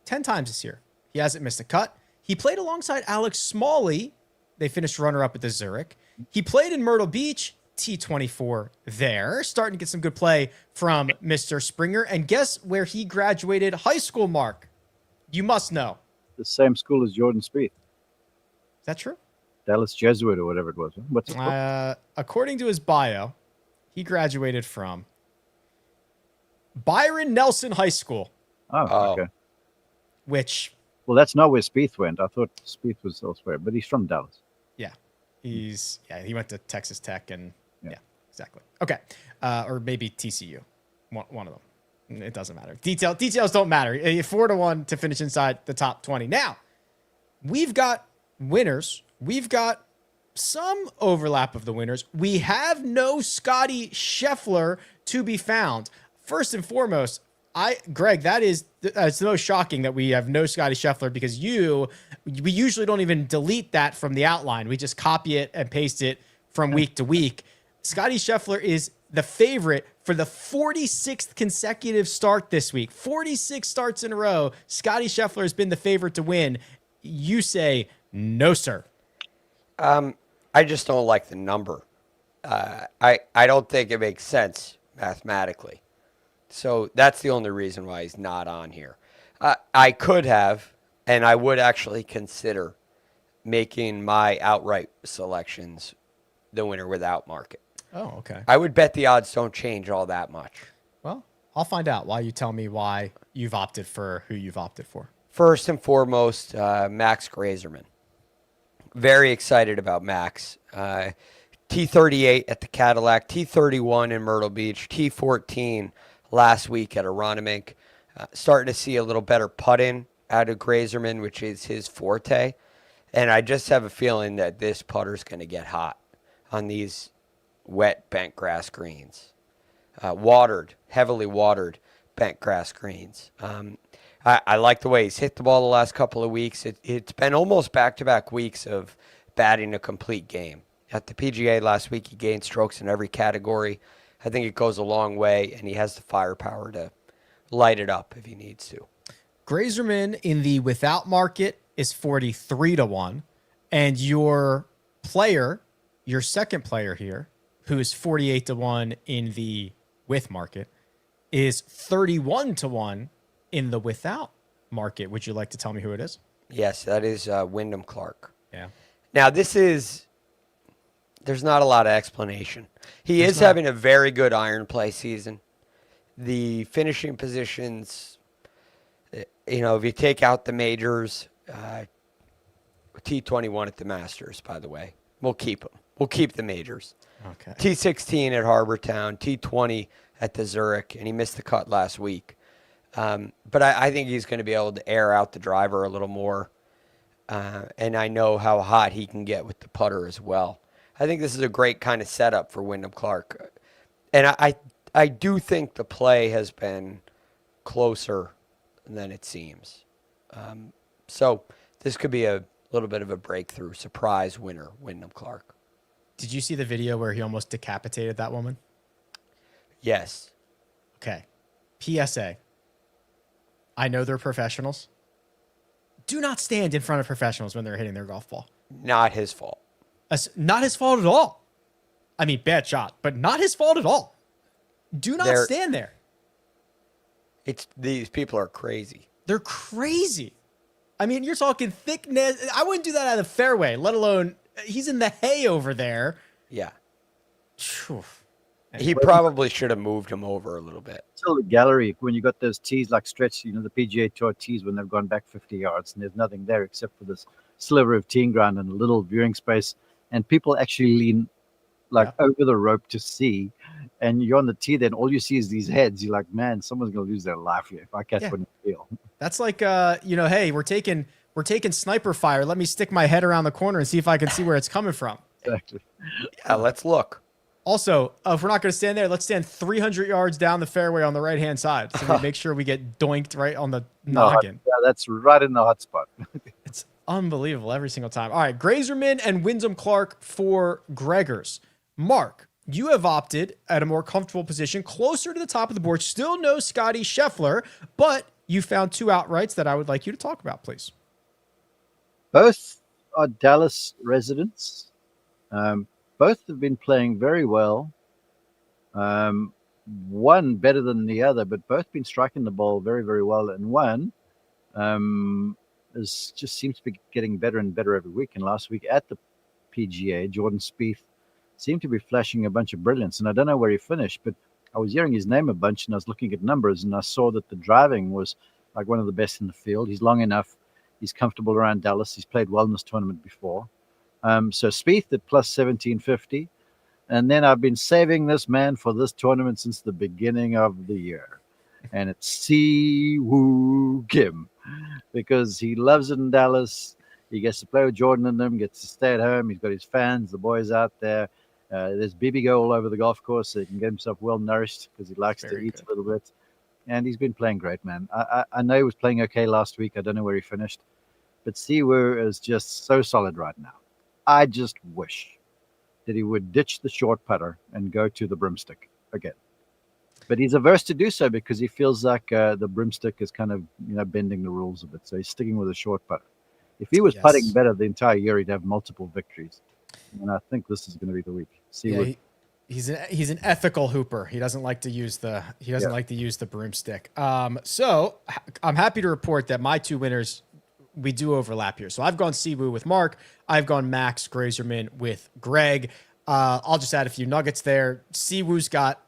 10 times this year. He hasn't missed a cut. He played alongside Alex Smalley They finished runner-up at the Zurich. He played in Myrtle Beach, T24 there, starting to get some good play from Mr. Springer. And guess where he graduated high school, Mark? You must know. The same school as Jordan Spieth. Is that true? Dallas Jesuit or whatever it was. What's it called? According to his bio, he graduated from Byron Nelson High School. Oh, okay. Which... Well, that's not where Spieth went. I thought Spieth was elsewhere, but he's from Dallas. Yeah. He went to Texas Tech and yeah exactly. Okay. Or maybe TCU. One of them. It doesn't matter. Details don't matter. 4-1 to finish inside the top 20. Now, we've got winners. We've got some overlap of the winners. We have no Scotty Scheffler to be found. First and foremost, Greg, it's the most shocking that we have no Scotty Scheffler because we usually don't even delete that from the outline. We just copy it and paste it from week to week. Scotty Scheffler is the favorite for the 46th consecutive start this week. 46 starts in a row. Scotty Scheffler has been the favorite to win. You say no, sir. I just don't like the number. I don't think it makes sense mathematically. So that's the only reason why he's not on here. I could have, and I would actually consider making my outright selections the winner without market. Oh, okay. I would bet the odds don't change all that much. Well, I'll find out while you tell me why you've opted for who you've opted for. First and foremost, Max Grazerman. Very excited about Max. T38 at the Cadillac, T31 in Myrtle Beach, T14 last week at Aronimink. Starting to see a little better putt-in out of Grazerman, which is his forte. And I just have a feeling that this putter's going to get hot on these wet bent grass greens. Heavily watered bent grass greens. I like the way he's hit the ball the last couple of weeks. It's been almost back-to-back weeks of batting a complete game. At the PGA last week, he gained strokes in every category. I think it goes a long way, and he has the firepower to light it up if he needs to. Grazerman in the without market is 43-1, and your second player here, who is 48-1 in the with market, is 31-1 in the without market. Would you like to tell me who it is? Yes, that is Wyndham Clark. Yeah. Now, there's not a lot of explanation. He is having a very good iron play season. The finishing positions, if you take out the majors, T21 at the Masters, by the way, we'll keep him. We'll keep the majors. Okay. T16 at Harbortown, T20 at the Zurich, and he missed the cut last week. But I think he's going to be able to air out the driver a little more. And I know how hot he can get with the putter as well. I think this is a great kind of setup for Wyndham Clark. And I do think the play has been closer than it seems. So this could be a little bit of a breakthrough surprise winner, Wyndham Clark. Did you see the video where he almost decapitated that woman? Yes. Okay. PSA. I know they're professionals. Do not stand in front of professionals when they're hitting their golf ball. Not his fault. Not his fault at all. I mean, bad shot, but not his fault at all. Do not stand there. These people are crazy. They're crazy. I mean, you're talking thickness. I wouldn't do that out of the fairway, let alone he's in the hay over there. Yeah. Phew. He probably should have moved him over a little bit. Still the gallery, when you got those tees like stretched, the PGA Tour tees when they've gone back 50 yards and there's nothing there except for this sliver of teeing ground and a little viewing space. And people actually lean over the rope to see. And you're on the tee, then all you see is these heads. You're like, man, someone's going to lose their life here if I catch one in the field. That's like, hey, we're taking sniper fire. Let me stick my head around the corner and see if I can see where it's coming from. Exactly. Yeah, let's look. Also, if we're not going to stand there, let's stand 300 yards down the fairway on the right-hand side. So we make sure we get doinked right on the noggin. Yeah, that's right in the hot spot. It's unbelievable every single time. All right, Grazerman and Wyndham Clark for Gregors. Mark, you have opted at a more comfortable position, closer to the top of the board. Still no Scotty Scheffler, but you found two outrights that I would like you to talk about, please. Both are Dallas residents. Both have been playing very well. One better than the other, but both been striking the ball very, very well. And one just seems to be getting better and better every week. And last week at the PGA, Jordan Spieth seemed to be flashing a bunch of brilliance. And I don't know where he finished, but I was hearing his name a bunch, and I was looking at numbers, and I saw that the driving was like one of the best in the field. He's long enough. He's comfortable around Dallas. He's played well in this tournament before. So Spieth at plus 1750. And then I've been saving this man for this tournament since the beginning of the year. And it's Si Woo Kim, because he loves it in Dallas. He gets to play with Jordan and them, gets to stay at home. He's got his fans, the boys out there. There's BB all over the golf course, so he can get himself well nourished because he likes to eat a little bit. And he's been playing great, man. I know he was playing okay last week. I don't know where he finished. But Si Woo is just so solid right now. I just wish that he would ditch the short putter and go to the broomstick again. But he's averse to do so because he feels like the broomstick is kind of bending the rules a bit. So he's sticking with a short putter. If he was putting better the entire year, he'd have multiple victories. And I think this is going to be the week. He's an ethical hooper. He doesn't like to use the broomstick. So I'm happy to report that my two winners, we do overlap here. So I've gone Si Woo with Mark. I've gone Max Grazerman with Greg. I'll just add a few nuggets there. Si Woo's got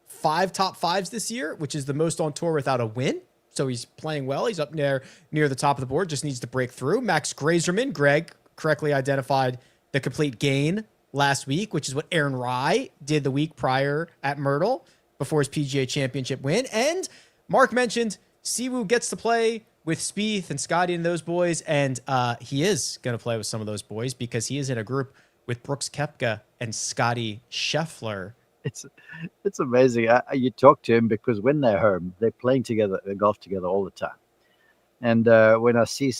5 top 5s this year, which is the most on tour without a win. So he's playing well. He's up near the top of the board. Just needs to break through. Max Grazerman, Greg correctly identified the complete gain last week, which is what Aaron Rye did the week prior at Myrtle before his PGA Championship win. And Mark mentioned Si Woo gets to play with Spieth and Scotty and those boys, and he is going to play with some of those boys because he is in a group with Brooks Koepka and Scotty Scheffler. It's amazing. You talk to him because when they're home, they're playing together, they golf together all the time. And when I see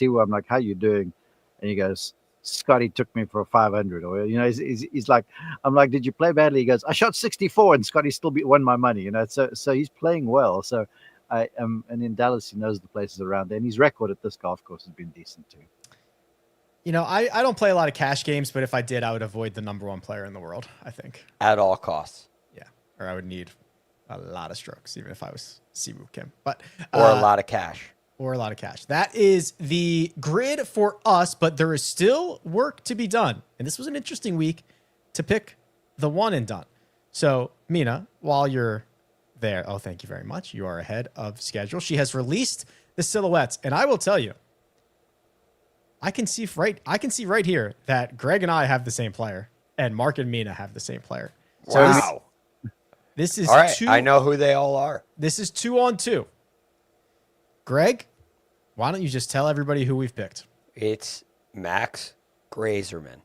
Woo, I'm like, "How you doing?" And he goes, "Scotty took me for a 500." Or he's like, I'm like, "Did you play badly?" He goes, "I shot 64 and Scotty still won my money." So he's playing well. So and in Dallas, he knows the places around there, and his record at this golf course has been decent too. I don't play a lot of cash games, but if I did, I would avoid the number 1 player in the world, I think. At all costs. Yeah. Or I would need a lot of strokes, even if I was Si Woo Kim. But or a lot of cash. Or a lot of cash. That is the grid for us, but there is still work to be done. And this was an interesting week to pick the one and done. So, Mina, while you're there, oh, thank you very much. You are ahead of schedule. She has released the silhouettes, and I will tell you, I can see right here that Greg and I have the same player, and Mark and Mina have the same player. So wow. This is all right. I know who they all are. This is 2-on-2. Greg, why don't you just tell everybody who we've picked? It's Max Grazerman.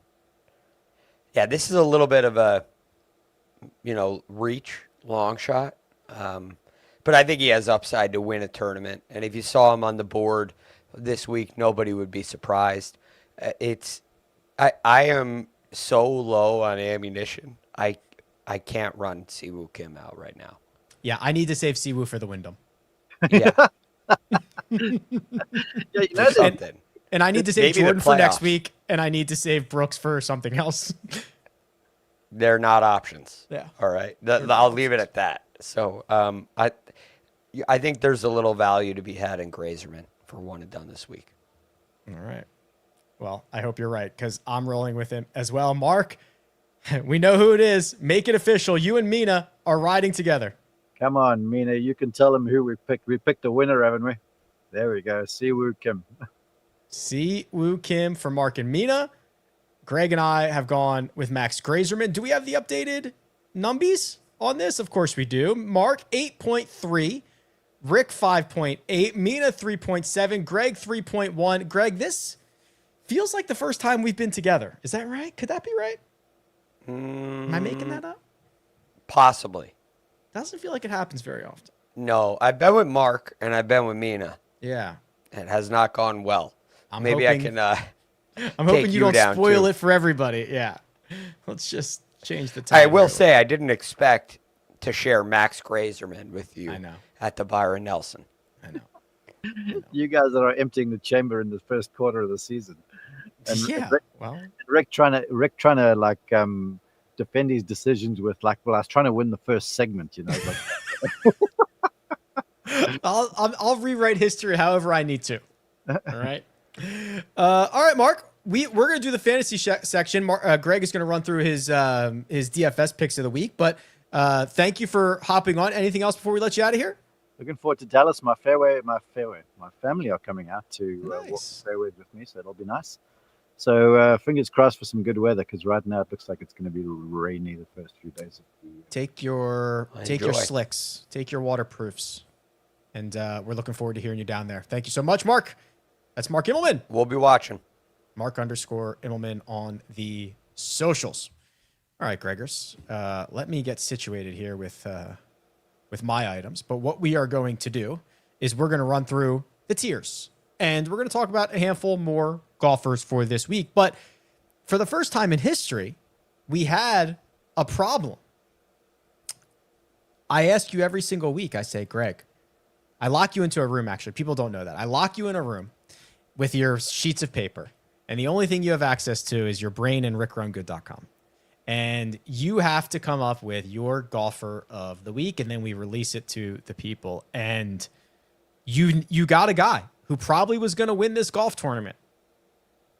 Yeah, this is a little bit of a, reach, long shot. But I think he has upside to win a tournament. And if you saw him on the board this week, nobody would be surprised. I am so low on ammunition. I can't run Si Woo Kim out right now. Yeah, I need to save Si Woo for the Wyndham. Yeah. Yeah, something. And I need to save Jordan for next week, and I need to save Brooks for something else. They're not options. Yeah. All right. I'll leave it at that. So I think there's a little value to be had in Grazerman for one and done this week. All right. Well, I hope you're right, because I'm rolling with him as well. Mark, we know who it is. Make it official. You and Mina are riding together. Come on, Mina. You can tell them who we picked. We picked a winner, haven't we? There we go. Si Woo Kim. Si Woo Kim for Mark and Mina. Greg and I have gone with Max Grazerman. Do we have the updated numbies on this? Of course we do. Mark, 8.3. Rick, 5.8. Mina, 3.7. Greg, 3.1. Greg, this feels like the first time we've been together. Is that right? Could that be right? Am I making that up? Possibly. Doesn't feel like it happens very often. No, I've been with Mark and I've been with Mina. Yeah. It has not gone well. I'm hoping you don't spoil it for everybody. Yeah. Let's just change the time. I will say I didn't expect to share Max Grazerman with you. I know. At the Byron Nelson. I know. You guys are emptying the chamber in the first quarter of the season. And Yeah. Well, Rick trying to like defend his decisions with like, well, I was trying to win the first segment, like, I'll rewrite history however I need to. All right. All right, Mark. We're gonna do the fantasy section. Greg is gonna run through his DFS picks of the week. But thank you for hopping on. Anything else before we let you out of here? looking forward to Dallas. My family are coming out to walk the fairways with me, so it'll be nice. So fingers crossed for some good weather, because right now it looks like it's going to be rainy the first few days of the year. Take your slicks, take your waterproofs, and we're looking forward to hearing you down there. Thank you so much, Mark. That's Mark Immelman. We'll be watching. Mark_Immelman on the socials. All right, Gregors. Let me get situated here with my items. But what we are going to do is we're going to run through the tiers. And we're going to talk about a handful more golfers for this week. But for the first time in history, we had a problem. I ask you every single week, I say, Greg, I lock you into a room, actually. People don't know that. I lock you in a room with your sheets of paper. And the only thing you have access to is your brain and rickrungood.com. And you have to come up with your golfer of the week, and then we release it to the people. And you got a guy who probably was going to win this golf tournament,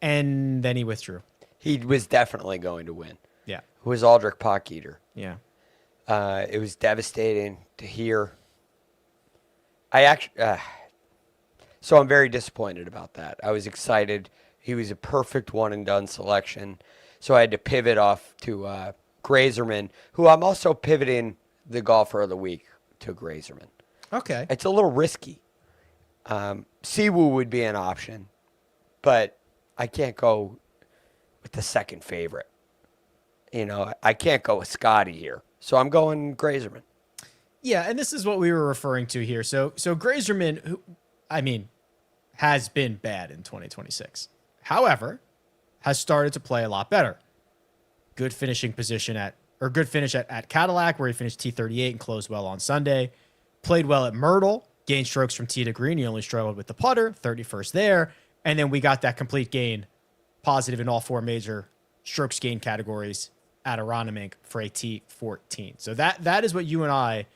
and then he withdrew. He was definitely going to win. Yeah. It was Aldrich Pocketer. Yeah. It was devastating to hear. So I'm very disappointed about that. I was excited. He was a perfect one-and-done selection. So I had to pivot off to Grazerman, who I'm also pivoting the golfer of the week to Grazerman. Okay. It's a little risky. Siwoo would be an option, but I can't go with the second favorite. I can't go with Scotty here. So I'm going Grazerman. Yeah, and this is what we were referring to here. So Grazerman, who, has been bad in 2026. However, has started to play a lot better. Good finish at Cadillac, where he finished T38 and closed well on Sunday. Played well at Myrtle, gained strokes from tee to green. He only struggled with the putter, 31st there. And then we got that complete gain, positive in all four major strokes gain categories at Aronimink for a T14. So that is what you and I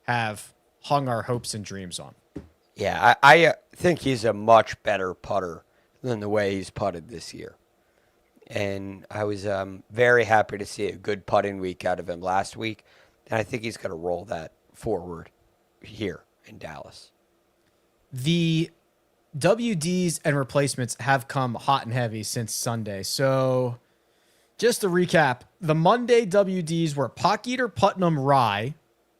have hung our hopes and dreams on. Yeah, I think he's a much better putter than the way he's putted this year. And I was very happy to see a good putting week out of him last week. And I think he's going to roll that forward here in Dallas. The WDs and replacements have come hot and heavy since Sunday. So just to recap, the Monday WDs were Pocketer, Putnam, Rye,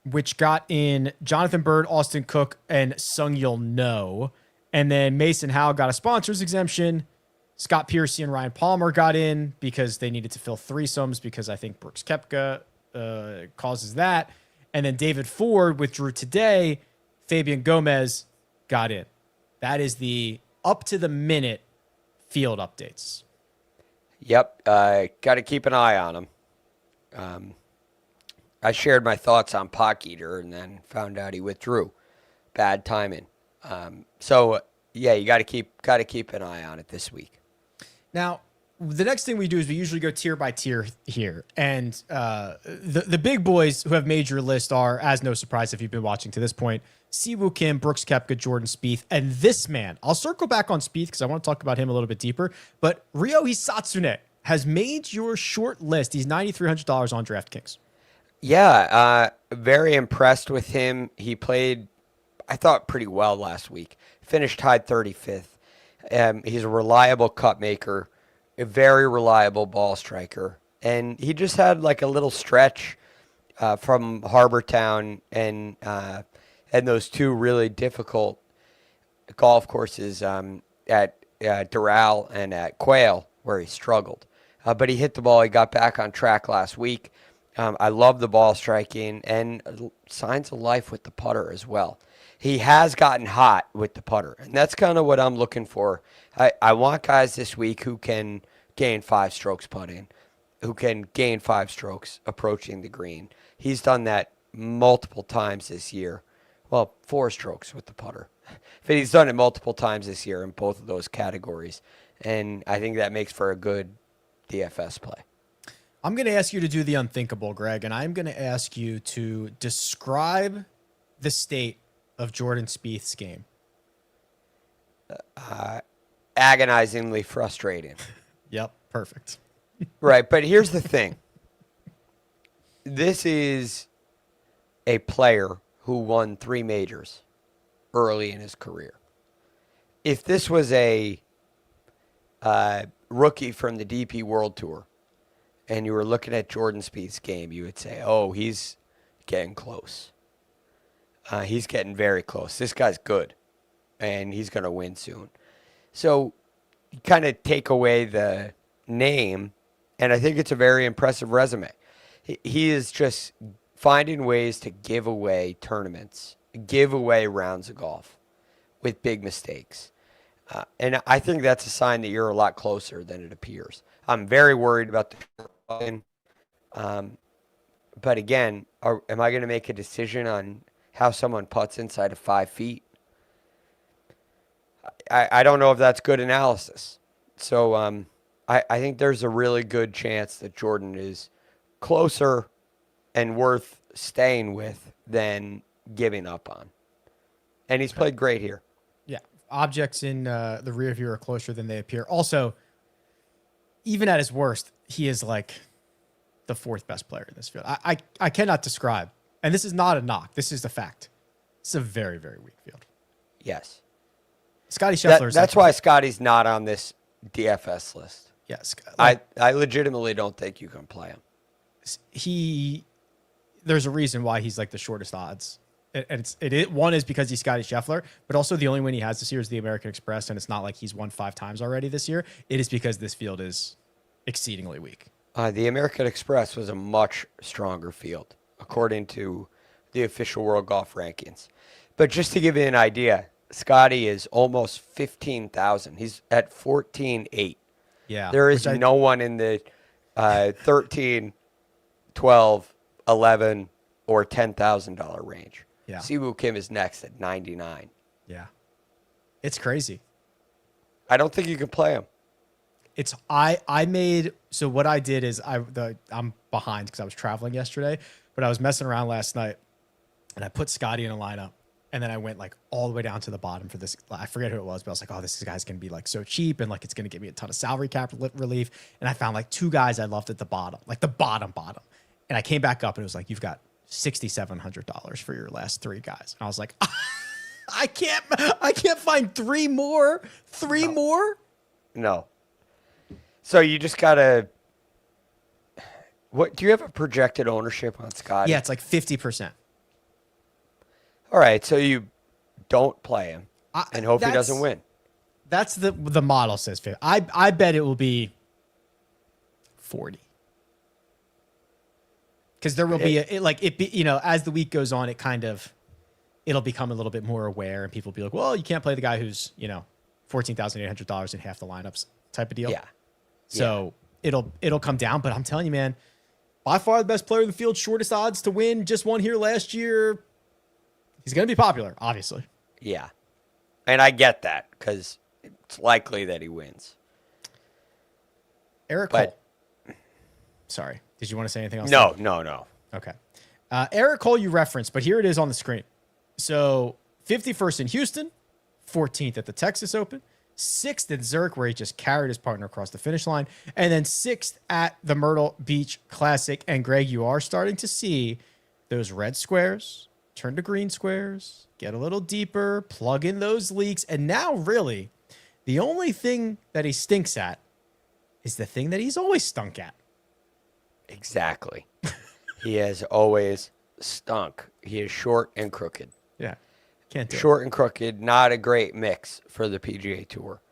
which got in Jonathan Bird, Austin Cook, and Sung-Yul No. And then Mason Howe got a sponsors exemption. Scott Piercy and Ryan Palmer got in because they needed to fill threesomes, because I think Brooks Koepka causes that. And then David Ford withdrew today. Fabian Gomez got in. That is the up-to-the-minute field updates. Yep, got to keep an eye on him. I shared my thoughts on Pocketer and then found out he withdrew. Bad timing. So yeah, you got to keep an eye on it this week. Now, the next thing we do is we usually go tier by tier here. And the big boys who have made your list are, as no surprise if you've been watching to this point, Siwoo Kim, Brooks Koepka, Jordan Spieth, and this man. I'll circle back on Spieth because I want to talk about him a little bit deeper. But Ryo Hisatsune has made your short list. He's $9,300 on DraftKings. Yeah, very impressed with him. He played, I thought, pretty well last week. Finished tied 35th. He's a reliable cut maker, a very reliable ball striker. And he just had like a little stretch from Harbor Town and those two really difficult golf courses at Doral and at Quail where he struggled. But he hit the ball. He got back on track last week. I love the ball striking and signs of life with the putter as well. He has gotten hot with the putter, and that's kind of what I'm looking for. I want guys this week who can gain 5 strokes putting, who can gain 5 strokes approaching the green. He's done that multiple times this year. Well, 4 strokes with the putter. but he's done it multiple times this year in both of those categories. And I think that makes for a good DFS play. I'm going to ask you to do the unthinkable, Greg, and I'm going to ask you to describe the state of Jordan Spieth's game. Agonizingly frustrating. Yep, perfect. Right, but here's the thing. This is a player who won 3 majors early in his career. If this was a rookie from the DP World Tour and you were looking at Jordan Spieth's game, you would say, oh, he's getting close. He's getting very close. This guy's good, and he's going to win soon. So you kind of take away the name, and I think it's a very impressive resume. He is just finding ways to give away tournaments, give away rounds of golf with big mistakes. And I think that's a sign that you're a lot closer than it appears. I'm very worried about the but again, am I going to make a decision on how someone putts inside of 5 feet? I don't know if that's good analysis. So I think there's a really good chance that Jordan is closer and worth staying with than giving up on. And he's played great here. Yeah. Objects in the rear view are closer than they appear. Also, even at his worst, he is like the 4th best player in this field. I cannot describe. And this is not a knock. This is the fact. It's a very, very weak field. Yes. Scotty Scheffler. That's why Scotty's not on this DFS list. Yes. I legitimately don't think you can play him. There's a reason why he's like the shortest odds. And one is because he's Scotty Scheffler, but also the only win he has this year is the American Express, and it's not like he's won 5 times already this year. It is because this field is exceedingly weak. The American Express was a much stronger field, according to the official World Golf Rankings. But just to give you an idea, Scotty is almost 15,000. He's at 14.8. Yeah. There is no one in the 13, 12, 11, or $10,000 range. Yeah. Siwoo Kim is next at 99. Yeah. It's crazy. I don't think you can play him. So what I did is I'm behind because I was traveling yesterday, but I was messing around last night and I put Scotty in a lineup, and then I went like all the way down to the bottom for this. I forget who it was, but I was like, oh, this guy's going to be like so cheap and like it's going to give me a ton of salary cap relief. And I found like 2 guys I loved at the bottom, like the bottom. And I came back up and it was like, you've got $6,700 for your last 3 guys. And I was like, I can't find 3 more. More? No. So you just gotta. What do you have a projected ownership on Scotty? Yeah, it's like 50%. All right, so you don't play him and hope he doesn't win. That's the model says 50. I bet it will be 40. Because there will be as the week goes on, it'll become a little bit more aware, and people will be like, well, you can't play the guy who's $14,800 in half the lineups type of deal. Yeah. So it'll come down, but I'm telling you, man, by far the best player in the field, shortest odds to win, just won here last year. He's going to be popular, obviously. Yeah. And I get that because it's likely that he wins. Eric Cole. Sorry. Did you want to say anything else? No. Okay. Eric Cole you referenced, but here it is on the screen. So 51st in Houston, 14th at the Texas Open, 6th at Zurich, where he just carried his partner across the finish line, and then 6th at the Myrtle Beach Classic. And Greg, you are starting to see those red squares turn to green squares, get a little deeper, plug in those leaks. And now really the only thing that he stinks at is the thing that he's always stunk at. Exactly. He has always stunk. He is short and crooked. Yeah. Can't do Short and crooked, not a great mix for the PGA Tour.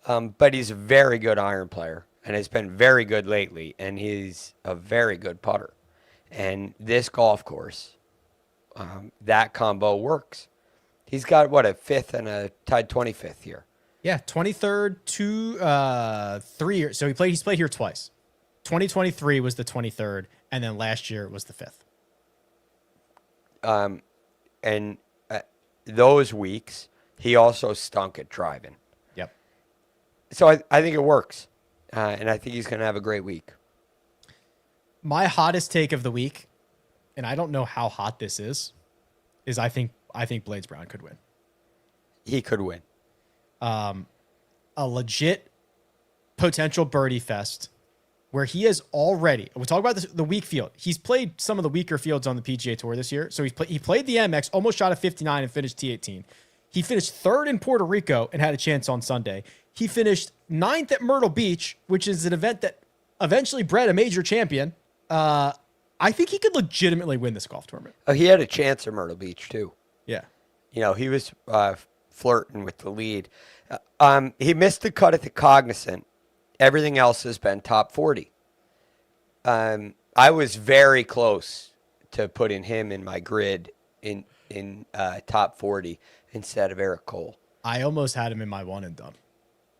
But he's a very good iron player and has been very good lately, and he's a very good putter. And this golf course, that combo works. He's got, a 5th and a tied 25th here. Yeah, 23rd, 3 years. So he's played here twice. 2023 was the 23rd, and then last year was the 5th. And those weeks, he also stunk at driving. Yep. So I think it works. And I think he's going to have a great week. My hottest take of the week, and I don't know how hot this is I think Blades Brown could win. He could win. A legit potential birdie fest where he has already, we'll talk about the weak field. He's played some of the weaker fields on the PGA Tour this year. So he played the MX, almost shot a 59 and finished T18. He finished third in Puerto Rico and had a chance on Sunday. He finished ninth at Myrtle Beach, which is an event that eventually bred a major champion. I think he could legitimately win this golf tournament. Oh, he had a chance at Myrtle Beach, too. Yeah. You know, he was flirting with the lead. He missed the cut at the Cognizant. Everything else has been top 40. I was very close to putting him in my grid in top 40 instead of Eric Cole. I almost had him in my one and done.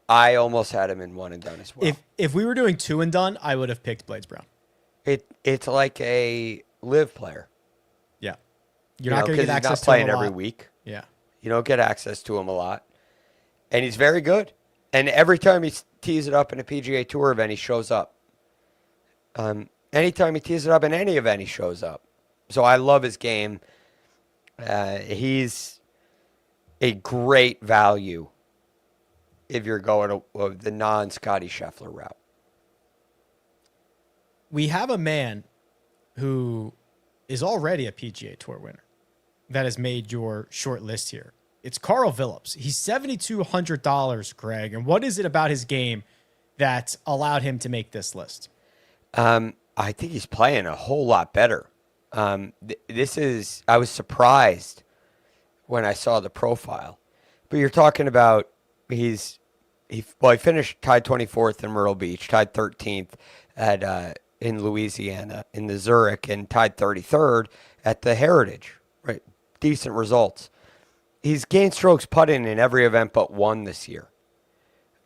I almost had him in one and done as well. If we were doing two and done, I would have picked Blades Brown. It's like a live player. Yeah. You're not going to get access to him. He's not playing every week. Yeah. You don't get access to him a lot. And he's very good. And every time he tees it up in a PGA Tour event, he shows up. Anytime he tees it up in any event, he shows up. So I love his game. He's a great value if you're going the non-Scotty Scheffler route. We have a man who is already a PGA Tour winner that has made your short list here. It's Carl Phillips. He's $7,200, Greg. And what is it about his game that allowed him to make this list? I think he's playing a whole lot better. I was surprised when I saw the profile. But you're talking about he finished tied 24th in Myrtle Beach, tied 13th in Louisiana in the Zurich, and tied 33rd at the Heritage. Right, decent results. He's gained strokes putting in every event but one this year.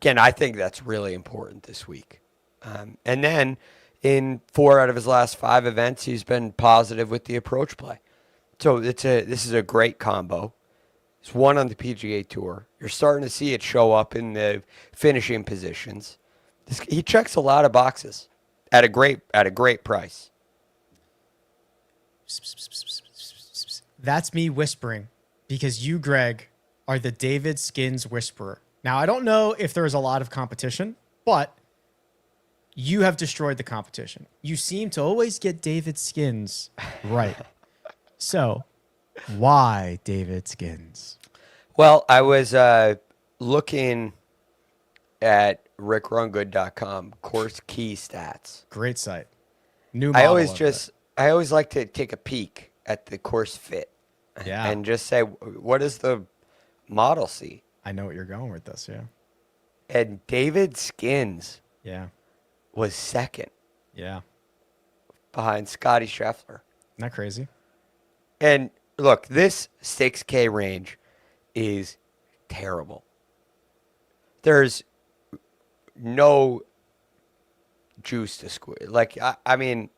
Again, I think that's really important this week. And then in 4 out of his last 5 events, he's been positive with the approach play. So this is a great combo. He's won on the PGA Tour. You're starting to see it show up in the finishing positions. He checks a lot of boxes at a great price. That's me whispering because you, Greg, are the David Skins whisperer. Now, I don't know if there's a lot of competition, but you have destroyed the competition. You seem to always get David Skins right. So, why David Skins? Well, I was looking at rickrungood.com course key stats. Great site. New I model always like to take a peek at the course fit. Yeah. And just say, what does the model see? I know what you're going with this, yeah. And David Skins Yeah. was second Yeah. behind Scotty Scheffler. Isn't that crazy? And look, this 6K range is terrible. There's no juice to squeeze. Like, I mean,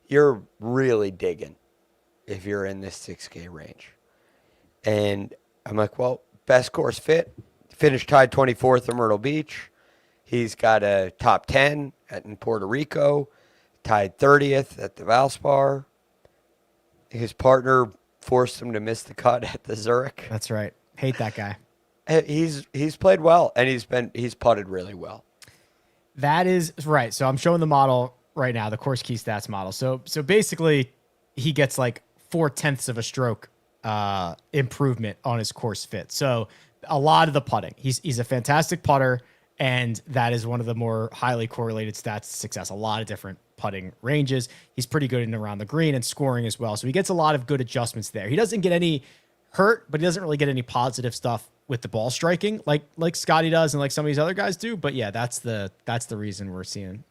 you're really digging if you're in this 6K range. And I'm like, well, best course fit. Finished tied 24th at Myrtle Beach. He's got a top 10 in Puerto Rico. Tied 30th at the Valspar. His partner forced him to miss the cut at the Zurich. That's right. Hate that guy. He's played well, and he's putted really well. That is right. So I'm showing the model right now, the course key stats model. So basically, he gets like 0.4 of a stroke improvement on his course fit. So a lot of the putting. He's a fantastic putter, and that is one of the more highly correlated stats to success. A lot of different putting ranges. He's pretty good in around the green and scoring as well. So he gets a lot of good adjustments there. He doesn't get any hurt, but he doesn't really get any positive stuff with the ball striking like Scotty does and like some of these other guys do. But yeah, that's the reason we're seeing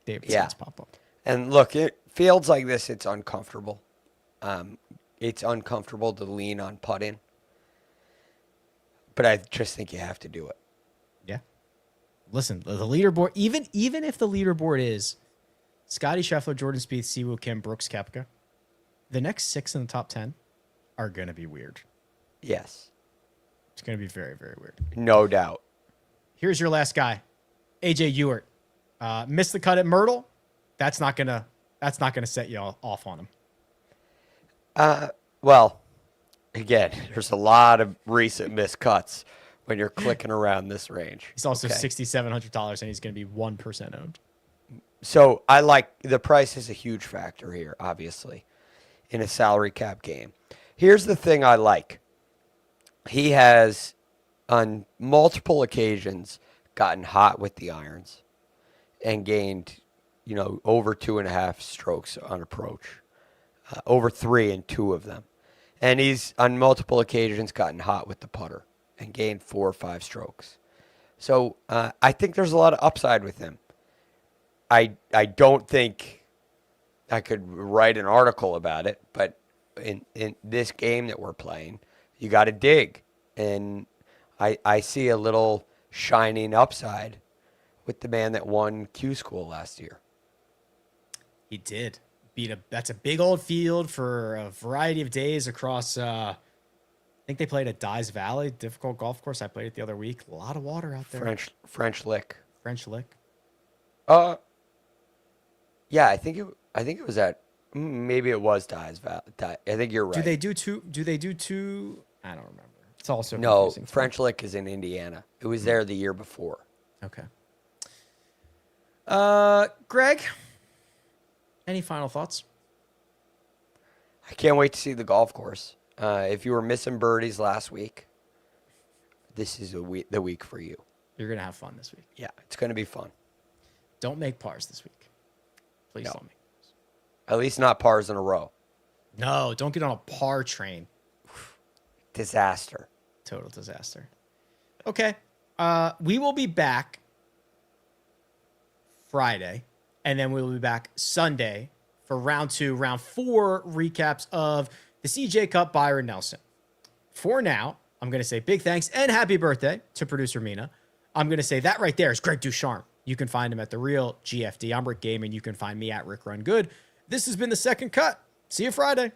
David Skins pop up. And look, it fields like this, it's uncomfortable. It's uncomfortable to lean on putting. But I just think you have to do it. Yeah. Listen, the leaderboard, even if the leaderboard is Scotty Scheffler, Jordan Spieth, Siwoo Kim, Brooks Koepka, the next 6 in the top 10 are going to be weird. Yes. It's going to be very, very weird. No doubt. Here's your last guy, AJ Ewart. Missed the cut at Myrtle. That's not gonna set you off on him. Well, again, there's a lot of recent missed cuts when you're clicking around this range. He's also $6,700, and he's going to be 1% owned. So I like the price is a huge factor here, obviously, in a salary cap game. Here's the thing I like. He has, on multiple occasions, gotten hot with the irons and gained, over 2.5 strokes on approach, over 3 in 2 of them. And he's, on multiple occasions, gotten hot with the putter and gained 4 or 5 strokes. So I think there's a lot of upside with him. I don't think I could write an article about it, but in this game that we're playing, you got to dig. And I see a little shining upside with the man that won Q School last year. He did. That's a big old field for a variety of days across, I think they played at Dyes Valley, difficult golf course. I played it the other week. A lot of water out there. French Lick. French Lick. Yeah, I think it was at maybe it was Dyes Valley. I think you're right. Do they do two? I don't remember. It's also no. French Lick is in Indiana. It was there the year before. Okay. Greg, any final thoughts? I can't wait to see the golf course. If you were missing birdies last week, this is the week for you. You're gonna have fun this week. Yeah, it's gonna be fun. Don't make pars this week. Please don't make pars. At least not pars in a row. No, don't get on a par train. Disaster. Total disaster. Okay. We will be back Friday, and then we'll be back Sunday for round 4 recaps of the CJ Cup Byron Nelson. For now, I'm going to say big thanks and happy birthday to producer Mina. I'm going to say that right there is Greg DuCharme. You can find him at The Real GFD. I'm Rick Gehman. You can find me at Rick Run Good. This has been The Second Cut. See you Friday.